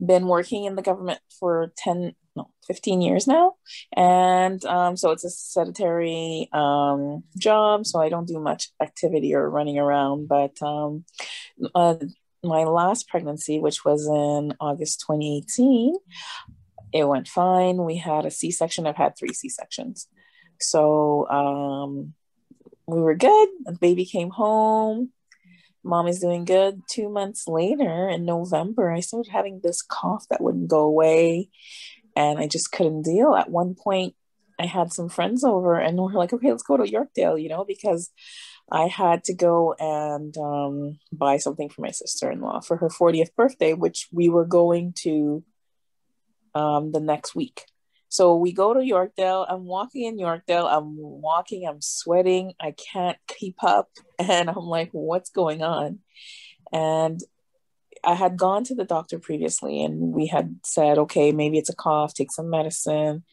been working in the government for 15 years now. And so it's a sedentary job. So I don't do much activity or running around. But my last pregnancy, which was in August 2018, it went fine. We had a C-section. I've had 3 C-sections. So we were good. The baby came home. Mommy's doing good. 2 months later, in November, I started having this cough that wouldn't go away. And I just couldn't deal. At one point, I had some friends over and we're like, okay, let's go to Yorkdale, you know, because I had to go and buy something for my sister-in-law for her 40th birthday, which we were going to the next week. So we go to Yorkdale. I'm walking in Yorkdale. I'm sweating. I can't keep up. And I'm like, what's going on? And I had gone to the doctor previously and we had said, okay, maybe it's a cough, take some medicine.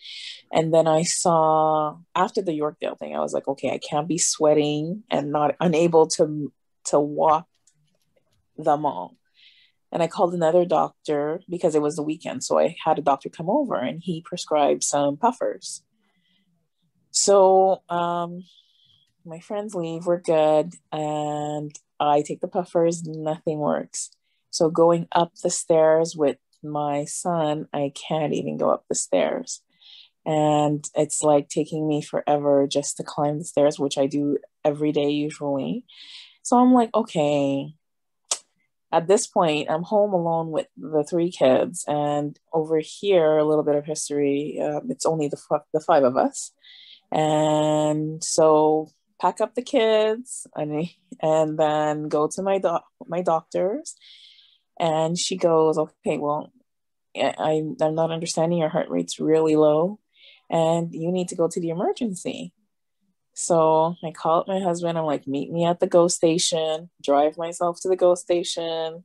And then I saw, after the Yorkdale thing, I was like, okay, I can't be sweating and unable to walk the mall. And I called another doctor because it was the weekend. So I had a doctor come over and he prescribed some puffers. So my friends leave, we're good. And I take the puffers, nothing works. So going up the stairs with my son, I can't even go up the stairs. And it's like taking me forever just to climb the stairs, which I do every day usually. So I'm like, okay, at this point, I'm home alone with the 3 kids. And over here, a little bit of history, it's only the 5 of us. And so pack up the kids and then go to my doctor's. And she goes, okay, well, I'm not understanding. Your heart rate's really low and you need to go to the emergency. So I call up my husband. I'm like, meet me at the GO station, drive myself to the GO station.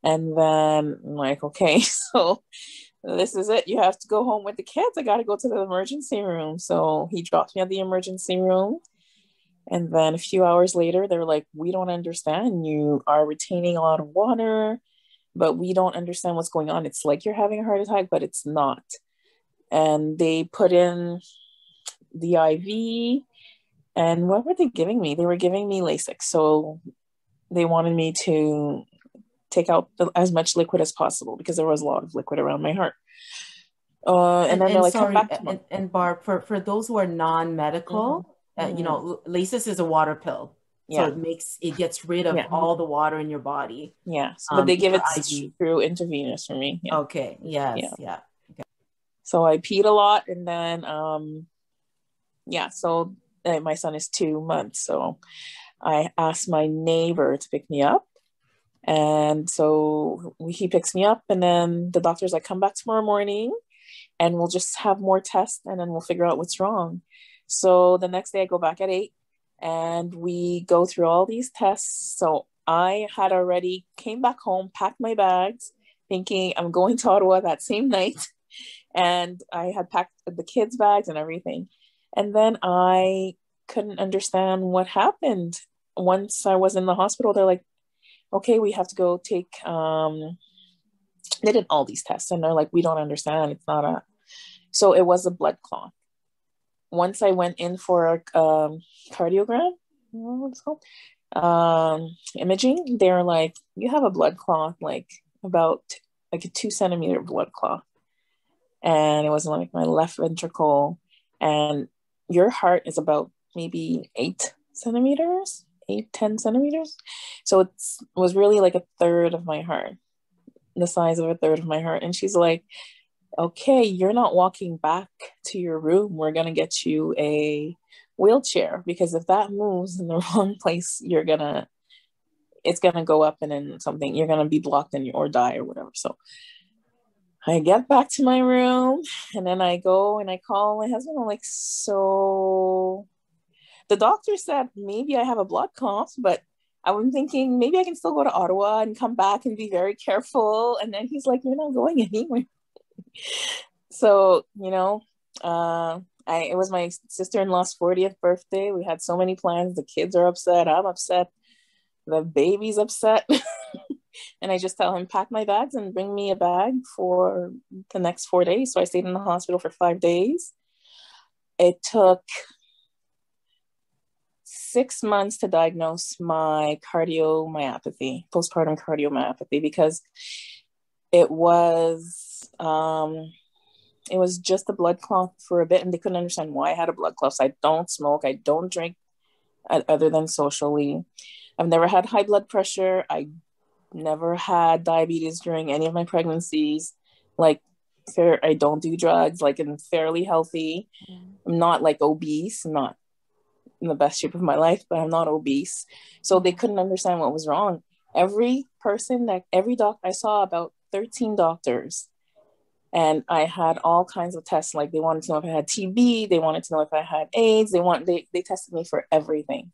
And then I'm like, okay, so this is it. You have to go home with the kids. I got to go to the emergency room. So he dropped me at the emergency room. And then a few hours later, they're like, we don't understand. You are retaining a lot of water, but we don't understand what's going on. It's like you're having a heart attack, but it's not. And they put in the IV. And what were they giving me? They were giving me Lasix. So they wanted me to take out as much liquid as possible because there was a lot of liquid around my heart. And then they're like,
sorry,
come back.
And Barb, for those who are non-medical, you know, Lasix is a water pill. So it gets rid of all the water in your body.
Yeah. But they give it
IV.
through intravenous for me. Yeah.
Okay. Yes. Yeah. Okay.
So I peed a lot. And then, so my son is 2 months. So I asked my neighbor to pick me up. And so he picks me up. And then the doctor's like, come back tomorrow morning and we'll just have more tests and then we'll figure out what's wrong. So the next day I go back at 8 and we go through all these tests. So I had already came back home, packed my bags, thinking I'm going to Ottawa that same night. And I had packed the kids' bags and everything. And then I couldn't understand what happened. Once I was in the hospital, they're like, okay, we have to go take, they did all these tests and they're like, we don't understand. It's not so it was a blood clot. Once I went in for a cardiogram, what it's called, imaging, they're like, you have a blood clot, like about like a 2 centimeter blood clot. And it was like my left ventricle, and your heart is about maybe 10 centimeters. So it was really like a third of my heart, the size of a third of my heart. And she's like, okay, you're not walking back to your room. We're going to get you a wheelchair because if that moves in the wrong place, it's going to go up and then something, you're going to be blocked or die or whatever. So I get back to my room and then I go and I call my husband. I'm like, so the doctor said maybe I have a blood clot, but I'm thinking maybe I can still go to Ottawa and come back and be very careful. And then he's like, you're not going anywhere. So, you know, it was my sister-in-law's 40th birthday. We had so many plans. The kids are upset. I'm upset. The baby's upset. And I just tell him, pack my bags and bring me a bag for the next 4 days. So I stayed in the hospital for 5 days. It took 6 months to diagnose my cardiomyopathy, postpartum cardiomyopathy, because it was just a blood clot for a bit, and they couldn't understand why I had a blood clot. So I don't smoke, I don't drink other than socially. I've never had high blood pressure. I never had diabetes during any of my pregnancies. Like, I don't do drugs. Like, I'm fairly healthy. I'm not like obese. I'm not in the best shape of my life, but I'm not obese. So they couldn't understand what was wrong. Every doctor, I saw about 13 doctors, and I had all kinds of tests. Like, they wanted to know if I had TB. They wanted to know if I had AIDS. They tested me for everything.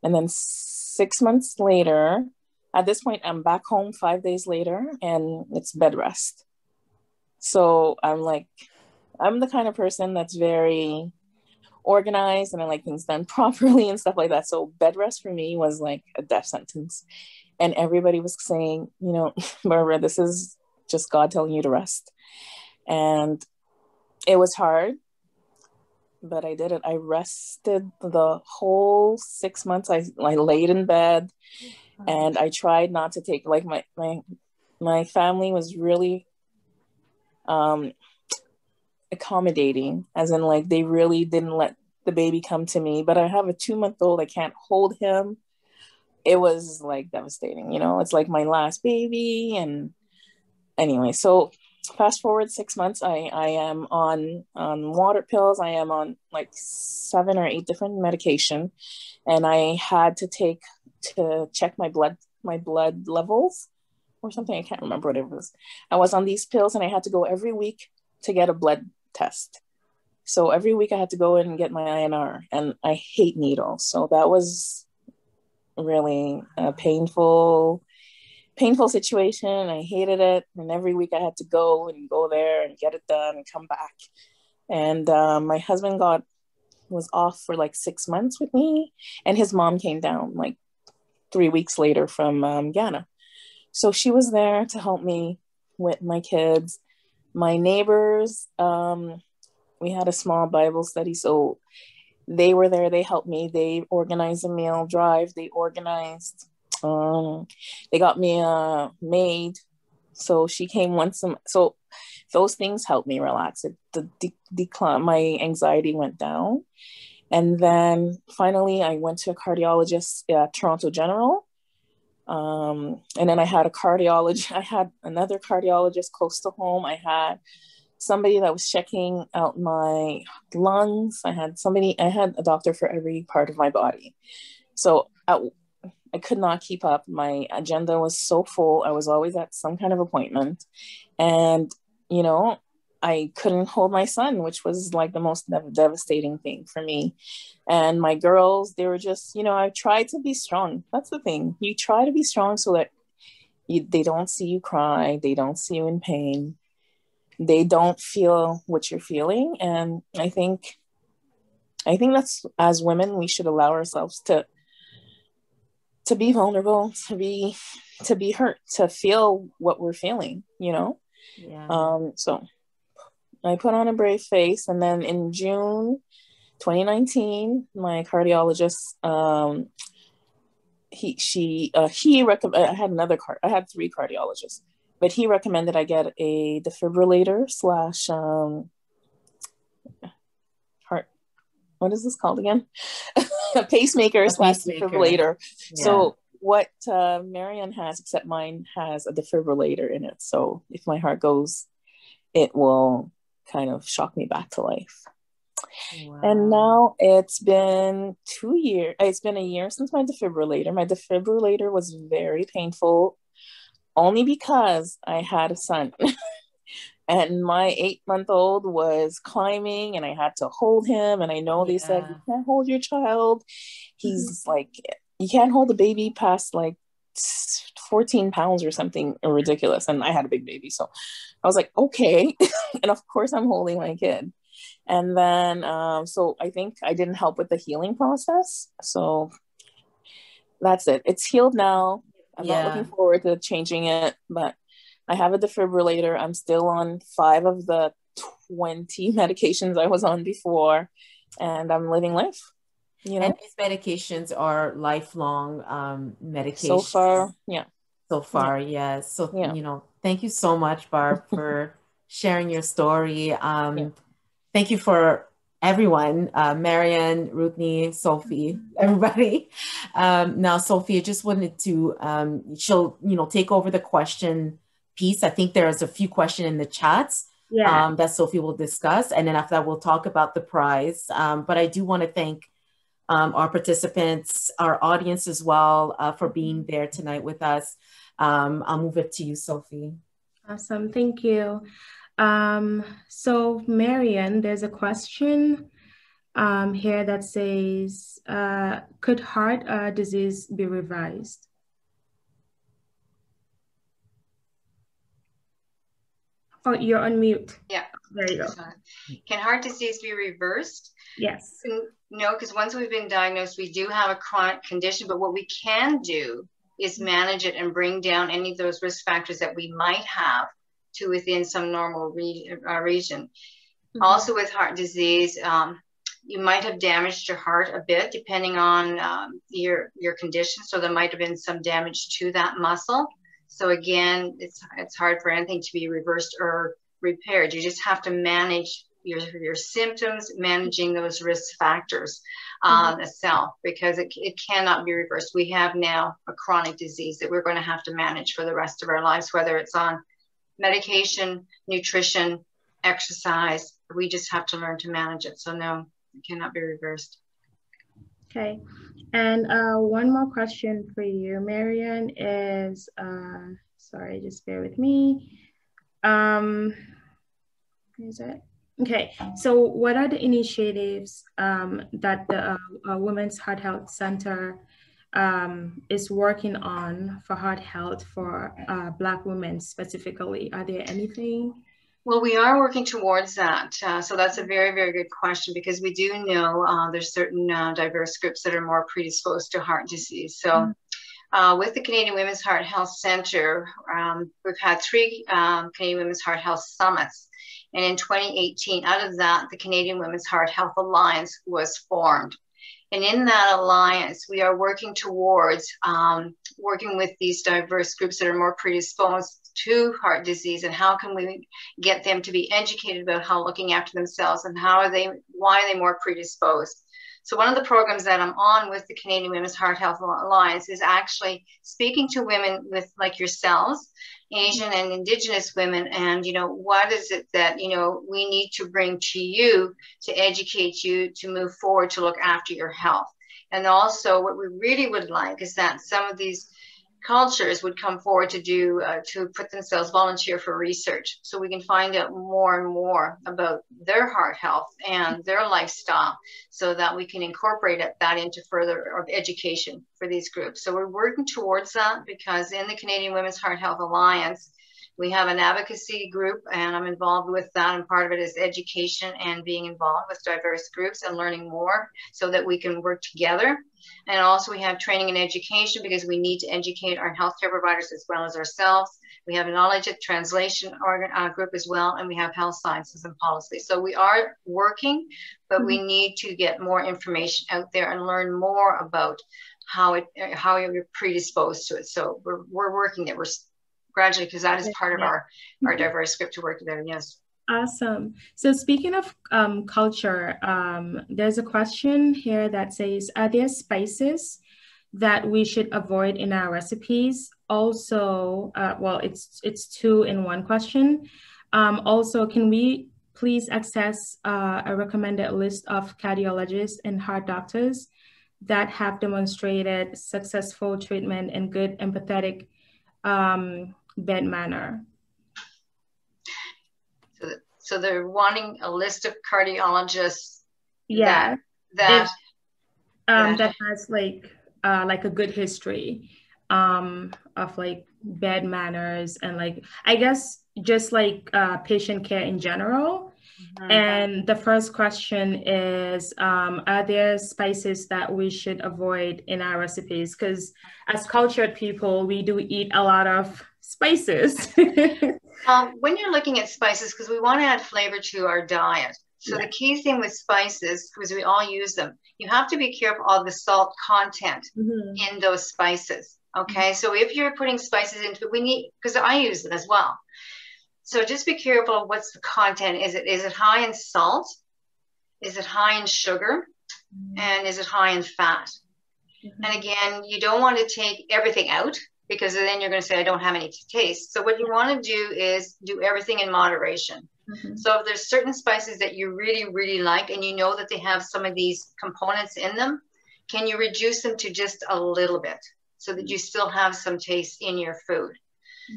And then 6 months later, at this point, I'm back home 5 days later and it's bed rest. So I'm the kind of person that's very organized and I like things done properly and stuff like that. So bed rest for me was like a death sentence. And everybody was saying, you know, Barbara, this is just God telling you to rest. And it was hard, but I did it. I rested the whole 6 months. I laid in bed and I tried not to take, like my family was really accommodating, as in like they really didn't let the baby come to me, but I have a 2-month-old. I can't hold him. It was like devastating, you know, it's like my last baby. And anyway, so fast forward 6 months, I am on water pills. I am on like 7 or 8 different medication, and I had to check my blood levels or something. I can't remember what it was. I was on these pills and I had to go every week to get a blood test. So every week I had to go in and get my INR, and I hate needles. So that was really a painful situation. I hated it. And every week I had to go there and get it done and come back. And my husband was off for like 6 months with me, and his mom came down like 3 weeks later from Ghana. So she was there to help me with my kids. My neighbors, we had a small Bible study, so they were there. They helped me. They organized a meal drive. They organized, they got me a maid. So she came once a month. So those things helped me relax. My anxiety went down. And then finally I went to a cardiologist at Toronto General. And then I had another cardiologist close to home. I had somebody that was checking out my lungs. I had a doctor for every part of my body. So I could not keep up. My agenda was so full. I was always at some kind of appointment. And, you know, I couldn't hold my son, which was like the most devastating thing for me. And my girls, they were just, you know, I tried to be strong. That's the thing. You try to be strong so that they don't see you cry. They don't see you in pain. They don't feel what you're feeling. And I think that's, as women, we should allow ourselves to be vulnerable, to be hurt, to feel what we're feeling, you know?
Yeah.
So I put on a brave face. And then in June 2019, my cardiologist, he recommended, I had 3 cardiologists, but he recommended I get a defibrillator / heart. What is this called again? A pacemaker / defibrillator. Yeah. So what Marian has, except mine has a defibrillator in it. So if my heart goes, it will kind of shock me back to life. Wow. And now it's been 2 years. It's been a year since my defibrillator. My defibrillator was very painful, only because I had a son. And my 8-month-old was climbing and I had to hold him. And I know they said, you can't hold your child. He's like, you can't hold a baby past like 14 pounds or something ridiculous. And I had a big baby. So I was like, okay. And of course I'm holding my kid. And then, so I think I didn't help with the healing process. So that's it. It's healed now. I'm not looking forward to changing it, but I have a defibrillator. I'm still on 5 of the 20 medications I was on before, and I'm living life. You know? And
these medications are lifelong medications.
So far, yeah.
So far, yes. So, you know, thank you so much, Barb, for sharing your story. Thank you for everyone, Marian, Ruthney, Sophie, everybody. Now, Sophie, I just wanted to, she'll, you know, take over the question piece. I think there's a few questions in the chats that Sophie will discuss. And then after that, we'll talk about the prize. But I do want to thank our participants, our audience as well, for being there tonight with us. I'll move it to you, Sophie.
Awesome, thank you. So Marian, there's a question here that says, could heart disease be revised? Oh, you're on mute.
Yeah.
There you go.
Can heart disease be reversed?
Yes.
No, because once we've been diagnosed, we do have a chronic condition, but what we can do is manage it and bring down any of those risk factors that we might have to within some normal region. Also with heart disease, you might have damaged your heart a bit depending on your condition. So there might have been some damage to that muscle. So again, it's hard for anything to be reversed or repaired. You just have to manage your symptoms, managing those risk factors itself, because it cannot be reversed. We have now a chronic disease that we're going to have to manage for the rest of our lives, whether it's on medication, nutrition, exercise. We just have to learn to manage it. So no, it cannot be reversed.
Okay. And one more question for you, Marian, is, sorry, just bear with me. Is it? Okay, so what are the initiatives that the Women's Heart Health Center is working on for heart health for Black women specifically? Are there anything?
Well, we are working towards that. So that's a very, very good question, because we do know there's certain diverse groups that are more predisposed to heart disease. So with the Canadian Women's Heart Health Center, we've had 3 Canadian Women's Heart Health Summits. And in 2018, out of that, the Canadian Women's Heart Health Alliance was formed. And in that alliance, we are working towards working with these diverse groups that are more predisposed to heart disease, and how can we get them to be educated about how looking after themselves and why are they more predisposed. So one of the programs that I'm on with the Canadian Women's Heart Health Alliance is actually speaking to women with like yourselves, Asian and Indigenous women, and what is it that we need to bring to you to educate you to move forward to look after your health. And also what we really would like is that some of these cultures would come forward to do to put themselves volunteer for research, so we can find out more and more about their heart health and their lifestyle, so that we can incorporate that into further education for these groups. So we're working towards that, because in the Canadian Women's Heart Health Alliance, we have an advocacy group, and I'm involved with that, and part of it is education and being involved with diverse groups and learning more so that we can work together. And also we have training and education, because we need to educate our healthcare providers as well as ourselves. We have a knowledge and translation group as well, and we have health sciences and policy. So we are working, but we need to get more information out there and learn more about how you're predisposed to it. So we're working there. We're gradually, because that is part of our diverse group to work there. Yes.
Awesome. So speaking of culture, there's a question here that says, are there spices that we should avoid in our recipes? Also, well, it's 2 in 1 question. Also, can we please access a recommended list of cardiologists and heart doctors that have demonstrated successful treatment and good empathetic bed manner?
So they're wanting a list of cardiologists.
Yeah,
that
has like a good history of like bed manners, and like, I guess just like patient care in general. And the first question is, are there spices that we should avoid in our recipes? Because as cultured people, we do eat a lot of spices.
When you're looking at spices, because we want to add flavor to our diet. So the key thing with spices, because we all use them, you have to be careful of the salt content in those spices. Okay, so if you're putting spices into it, we need, because I use them as well. So just be careful of what's the content. Is it high in salt? Is it high in sugar? And is it high in fat? And again, you don't want to take everything out, because then you're going to say, I don't have any taste. So what you want to do is do everything in moderation. So if there's certain spices that you really, really like, and you know that they have some of these components in them, can you reduce them to just a little bit so that you still have some taste in your food?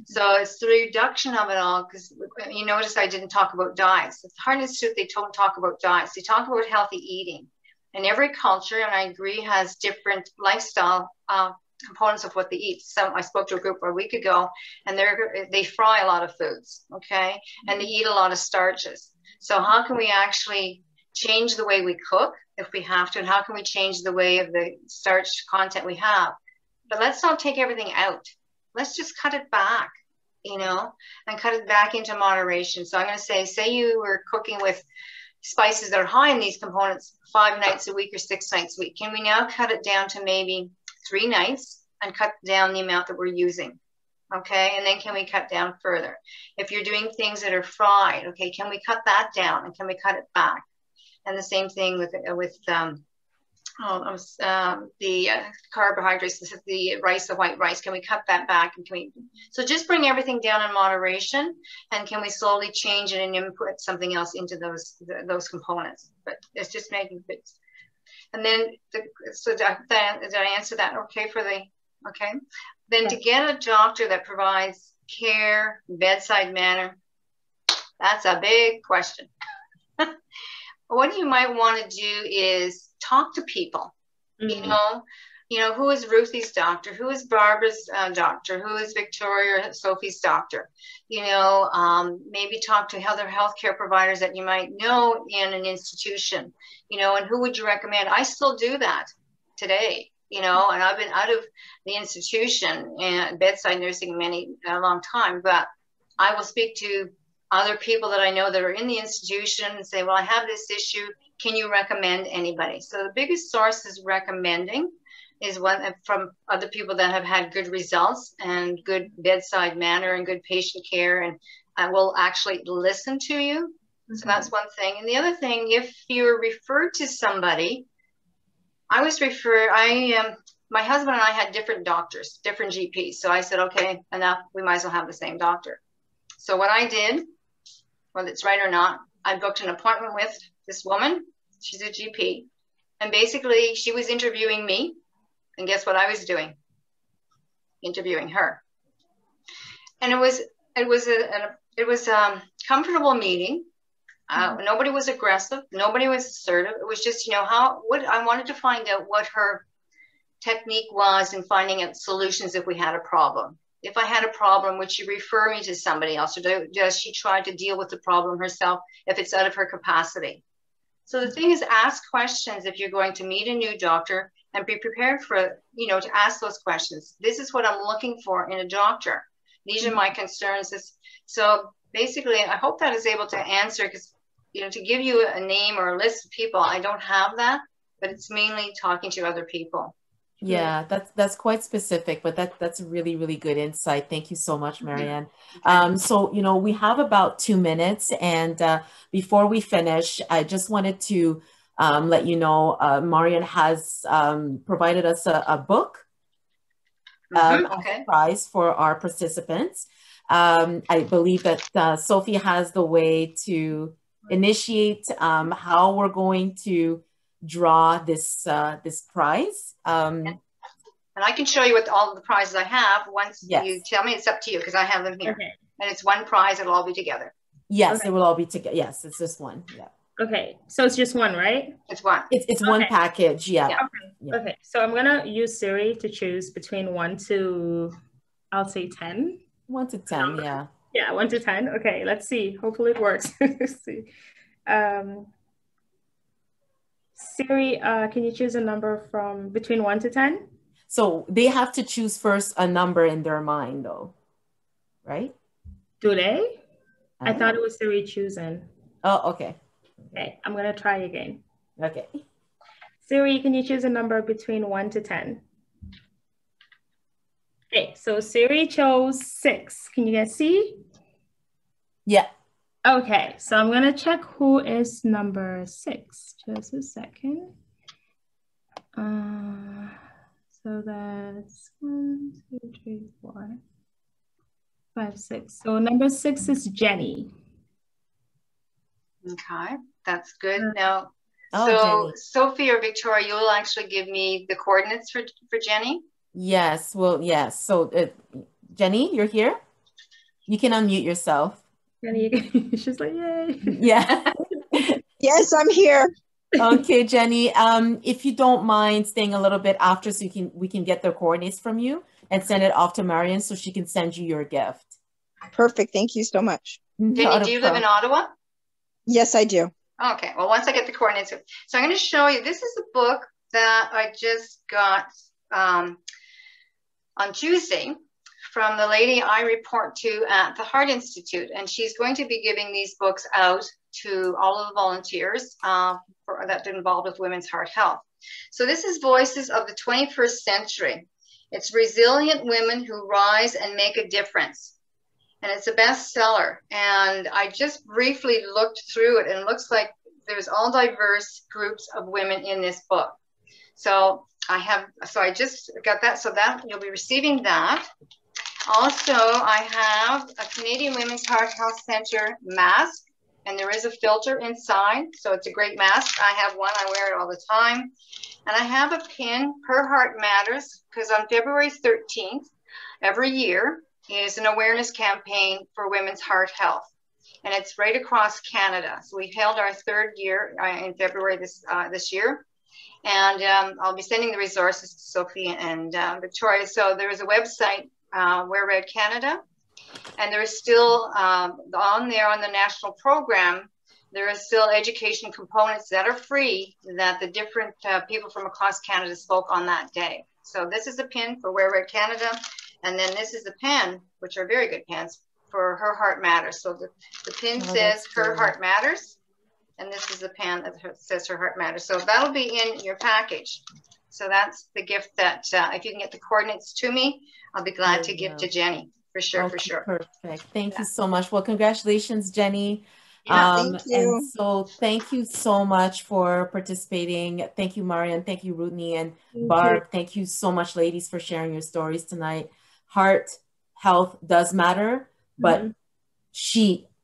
So it's the reduction of it all, because you notice I didn't talk about diets. The Heart Institute, they don't talk about diets. They talk about healthy eating. And every culture, and I agree, has different lifestyle components of what they eat. So I spoke to a group a week ago, and they fry a lot of foods, okay? And they eat a lot of starches. So how can we actually change the way we cook if we have to, and how can we change the way of the starch content we have? But let's not take everything out. Let's just cut it back, you know, and cut it back into moderation. So I'm going to say you were cooking with spices that are high in these components 5 nights a week or 6 nights a week. Can we now cut it down to maybe 3 nights and cut down the amount that we're using? Okay, and then can we cut down further? If you're doing things that are fried, okay, can we cut that down and can we cut it back? And the same thing with the carbohydrates, the rice, the white rice. Can we cut that back? And so just bring everything down in moderation, and can we slowly change it and input something else into those components? But it's just making bits. And then, so did I answer that okay for the, okay? Then to get a doctor that provides care, bedside manner, that's a big question. What you might want to do is talk to people. Mm-hmm. You know, who is Ruthie's doctor? Who is Barbara's doctor? Who is Victoria or Sophie's doctor? You know, maybe talk to other healthcare providers that you might know in an institution, you know, and who would you recommend? I still do that today, you know, and I've been out of the institution and bedside nursing a long time, but I will speak to other people that I know that are in the institution and say, well, I have this issue. Can you recommend anybody? So the biggest source is recommending is from other people that have had good results and good bedside manner and good patient care, and I will actually listen to you. Mm-hmm. So that's one thing. And the other thing, if you're referred to somebody, I was referred, my husband and I had different doctors, different GPs. So I said, okay, enough, we might as well have the same doctor. So what I did, whether it's right or not, I booked an appointment with this woman. She's a GP. And basically she was interviewing me. And guess what I was doing? Interviewing her. And it was a comfortable meeting. Nobody was aggressive. Nobody was assertive. It was just, you know, I wanted to find out what her technique was in finding out solutions if we had a problem. If I had a problem, would she refer me to somebody else, or does she try to deal with the problem herself if it's out of her capacity? So the thing is, ask questions if you're going to meet a new doctor, and be prepared for, you know, to ask those questions. This is what I'm looking for in a doctor. These are my concerns. So basically, I hope that is able to answer, because, you know, to give you a name or a list of people, I don't have that, but it's mainly talking to other people.
Yeah, that's quite specific, but that's really, really good insight. Thank you so much, Marianne. So, you know, we have about 2 minutes, and before we finish, I just wanted to let you know, Marianne has provided us a book as a prize for our participants. I believe that Sophie has the way to initiate how we're going to draw this prize.
And I can show you what all of the prizes I have once you tell me. It's up to you, because I have them here. Okay. And it's one prize. It'll all be together.
Yes, it will all be together. Yes, it's just one. Yeah.
Okay, so it's just one, right?
It's one.
It's one package. Yeah.
Okay. Yeah. Okay. So I'm gonna use Siri to choose between 1 to, I'll say 10.
1 to 10. Yeah.
Yeah, 1 to 10. Okay. Let's see. Hopefully it works. Let's see. Siri, can you choose a number from between 1 to 10?
So they have to choose first a number in their mind, though, right?
Do they? I thought it was Siri choosing.
Oh, okay.
Okay, I'm gonna try again.
Okay.
Siri, can you choose a number between 1 to 10? Okay, so Siri chose 6. Can you guys see?
Yeah.
Okay, so I'm gonna check who is number 6. Just a second. So that's 1, 2, 3, 4, 5, 6. So number 6 is Jenny.
Okay, that's good. Now, so Sophie or Victoria, you'll actually give me the coordinates for Jenny?
Yes, well, yes. So Jenny, you're here? You can unmute yourself.
Jenny, she's like, yay.
Yeah.
Yes, I'm here.
Okay, Jenny. If you don't mind staying a little bit after, so we can get the coordinates from you and send it off to Marian so she can send you your gift.
Perfect. Thank you so much.
Jenny, do you live in Ottawa?
Yes, I do.
Okay. Well, once I get the coordinates, so I'm going to show you. This is the book that I just got on Tuesday from the lady I report to at the Heart Institute, and she's going to be giving these books out to all of the volunteers that are involved with women's heart health. So this is Voices of the 21st Century. It's resilient women who rise and make a difference. And it's a bestseller. And I just briefly looked through it, and it looks like there's all diverse groups of women in this book. So I just got that. So that you'll be receiving that. Also, I have a Canadian Women's Heart Health Center mask, and there is a filter inside. So it's a great mask. I have one, I wear it all the time. And I have a pin, Her Heart Matters, because on February 13th, every year, is an awareness campaign for women's heart health. And it's right across Canada. So we held our third year in February this year. And I'll be sending the resources to Sophie and Victoria. So there's a website, Wear Red Canada. And there's still on there on the national program, there is still education components that are free that the different people from across Canada spoke on that day. So this is a pin for Wear Red Canada. And then this is a pen, which are very good pens, for Her Heart Matters. So the pin says Her Heart Matters. And this is the pen that says Her Heart Matters. So that'll be in your package. So that's the gift that if you can get the coordinates to me, I'll be glad to give to Jenny. For sure,
okay,
for sure.
Perfect. Thank you so much. Well, congratulations, Jenny.
Yeah, thank you.
And so thank you so much for participating. Thank you, Marian. Thank you, Rudney and Barb. Thank you so much, ladies, for sharing your stories tonight. Heart health does matter, but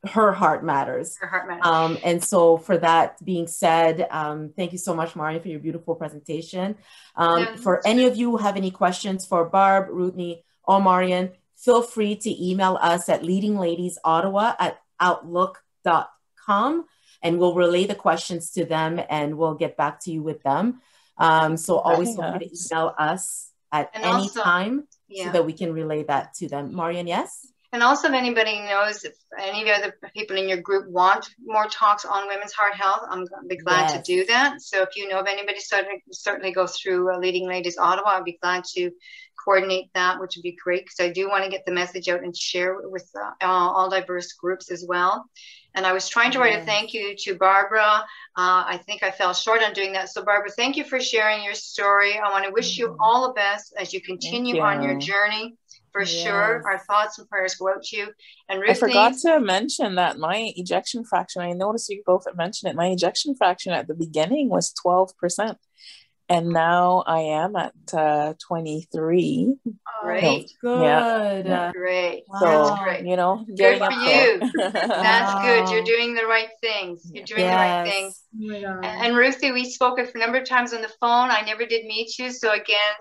her heart matters.
Her heart matters.
And so for that being said, thank you so much, Marian, for your beautiful presentation. For any of you who have any questions for Barb, Rudney, or Marian, feel free to email us at leadingladiesottawa@outlook.com, and we'll relay the questions to them and we'll get back to you with them. So always feel free to email us at any time so that we can relay that to them. Marian, yes?
And also, if anybody knows, if any of the other people in your group want more talks on women's heart health, I'm going to be glad to do that. So if you know of anybody, certainly go through Leading Ladies Ottawa. I'd be glad to coordinate that, which would be great, because I do want to get the message out and share with all diverse groups as well. And I was trying to write a thank you to Barbara. I think I fell short on doing that. So Barbara, thank you for sharing your story. I want to wish you all the best as you continue on your journey. For sure. Our thoughts and prayers go out to you. And Ruthie,
I forgot to mention that my ejection fraction, I noticed you both mentioned it, my ejection fraction at the beginning was 12%. And now I am at 23.
Great.
Good.
Yeah.
Great.
So,
that's great.
you know,
Good
getting
for
up
you.
there.
That's good. You're doing the right things. You're doing the right things.
Oh my God.
And Ruthie, we spoke a number of times on the phone. I never did meet you. So again,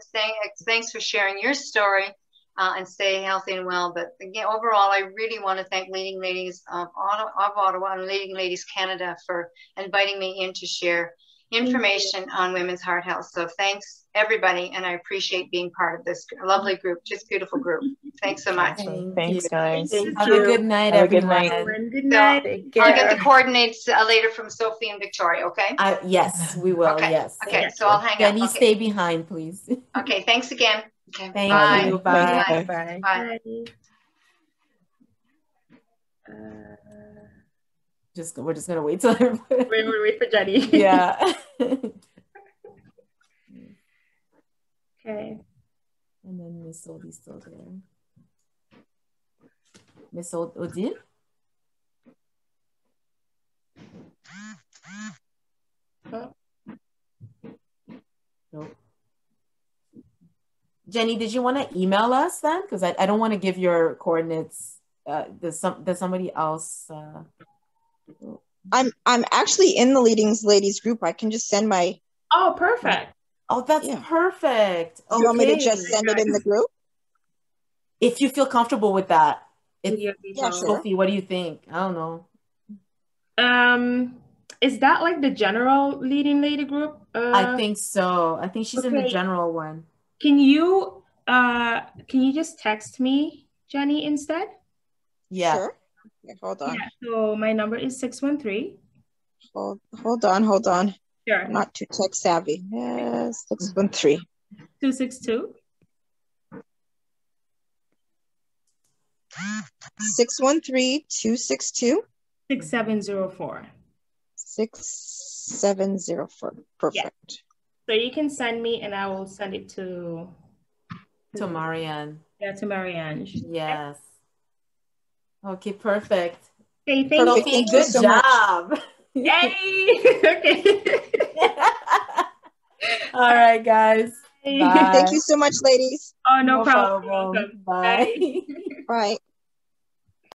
thanks for sharing your story. And stay healthy and well. But again, overall, I really want to thank Leading Ladies of Ottawa and Leading Ladies Canada for inviting me in to share information on women's heart health. So thanks, everybody, and I appreciate being part of this lovely group, just beautiful group. Thanks so much.
Thanks, guys.
Have a good night, everyone.
Good night.
So I'll get the coordinates later from Sophie and Victoria, okay?
Yes, we will, yes.
Okay, so I'll hang up.
Jenny, stay behind, please.
Okay, thanks again. Okay,
Thank you. Bye.
Bye.
Bye.
We're just gonna wait till
We'll wait for Jenny.
Yeah.
Okay.
And then Miss Odie's still there. Miss Odie? Nope. Jenny, did you want to email us then? Because I don't want to give your coordinates. Does somebody else?
I'm actually in the Leading Ladies group. I can just send my.
Oh, perfect.
Oh, that's perfect.
Do you want me to just send it in the group?
If you feel comfortable with that.
Yeah, sure.
Sophie, what do you think? I don't know.
is that like the general leading lady group?
I think so. I think she's in the general one.
Can you just text me, Jenny, instead?
Yeah.
Sure. Yeah, hold on.
Yeah, so my number is 613.
Hold on.
Sure.
I'm not too tech savvy. 613.
262.
613-262.
6704.
6704. Perfect.
Yeah. So you can send me and I will send it to
Marianne.
Yeah, to Marianne.
Yes. Okay, perfect.
Okay, thank
Sophie,
you.
good job.
Yay! Okay.
All right, guys. Bye.
Thank you so much, ladies.
Oh, no problem.
Bye.
Bye.
Bye.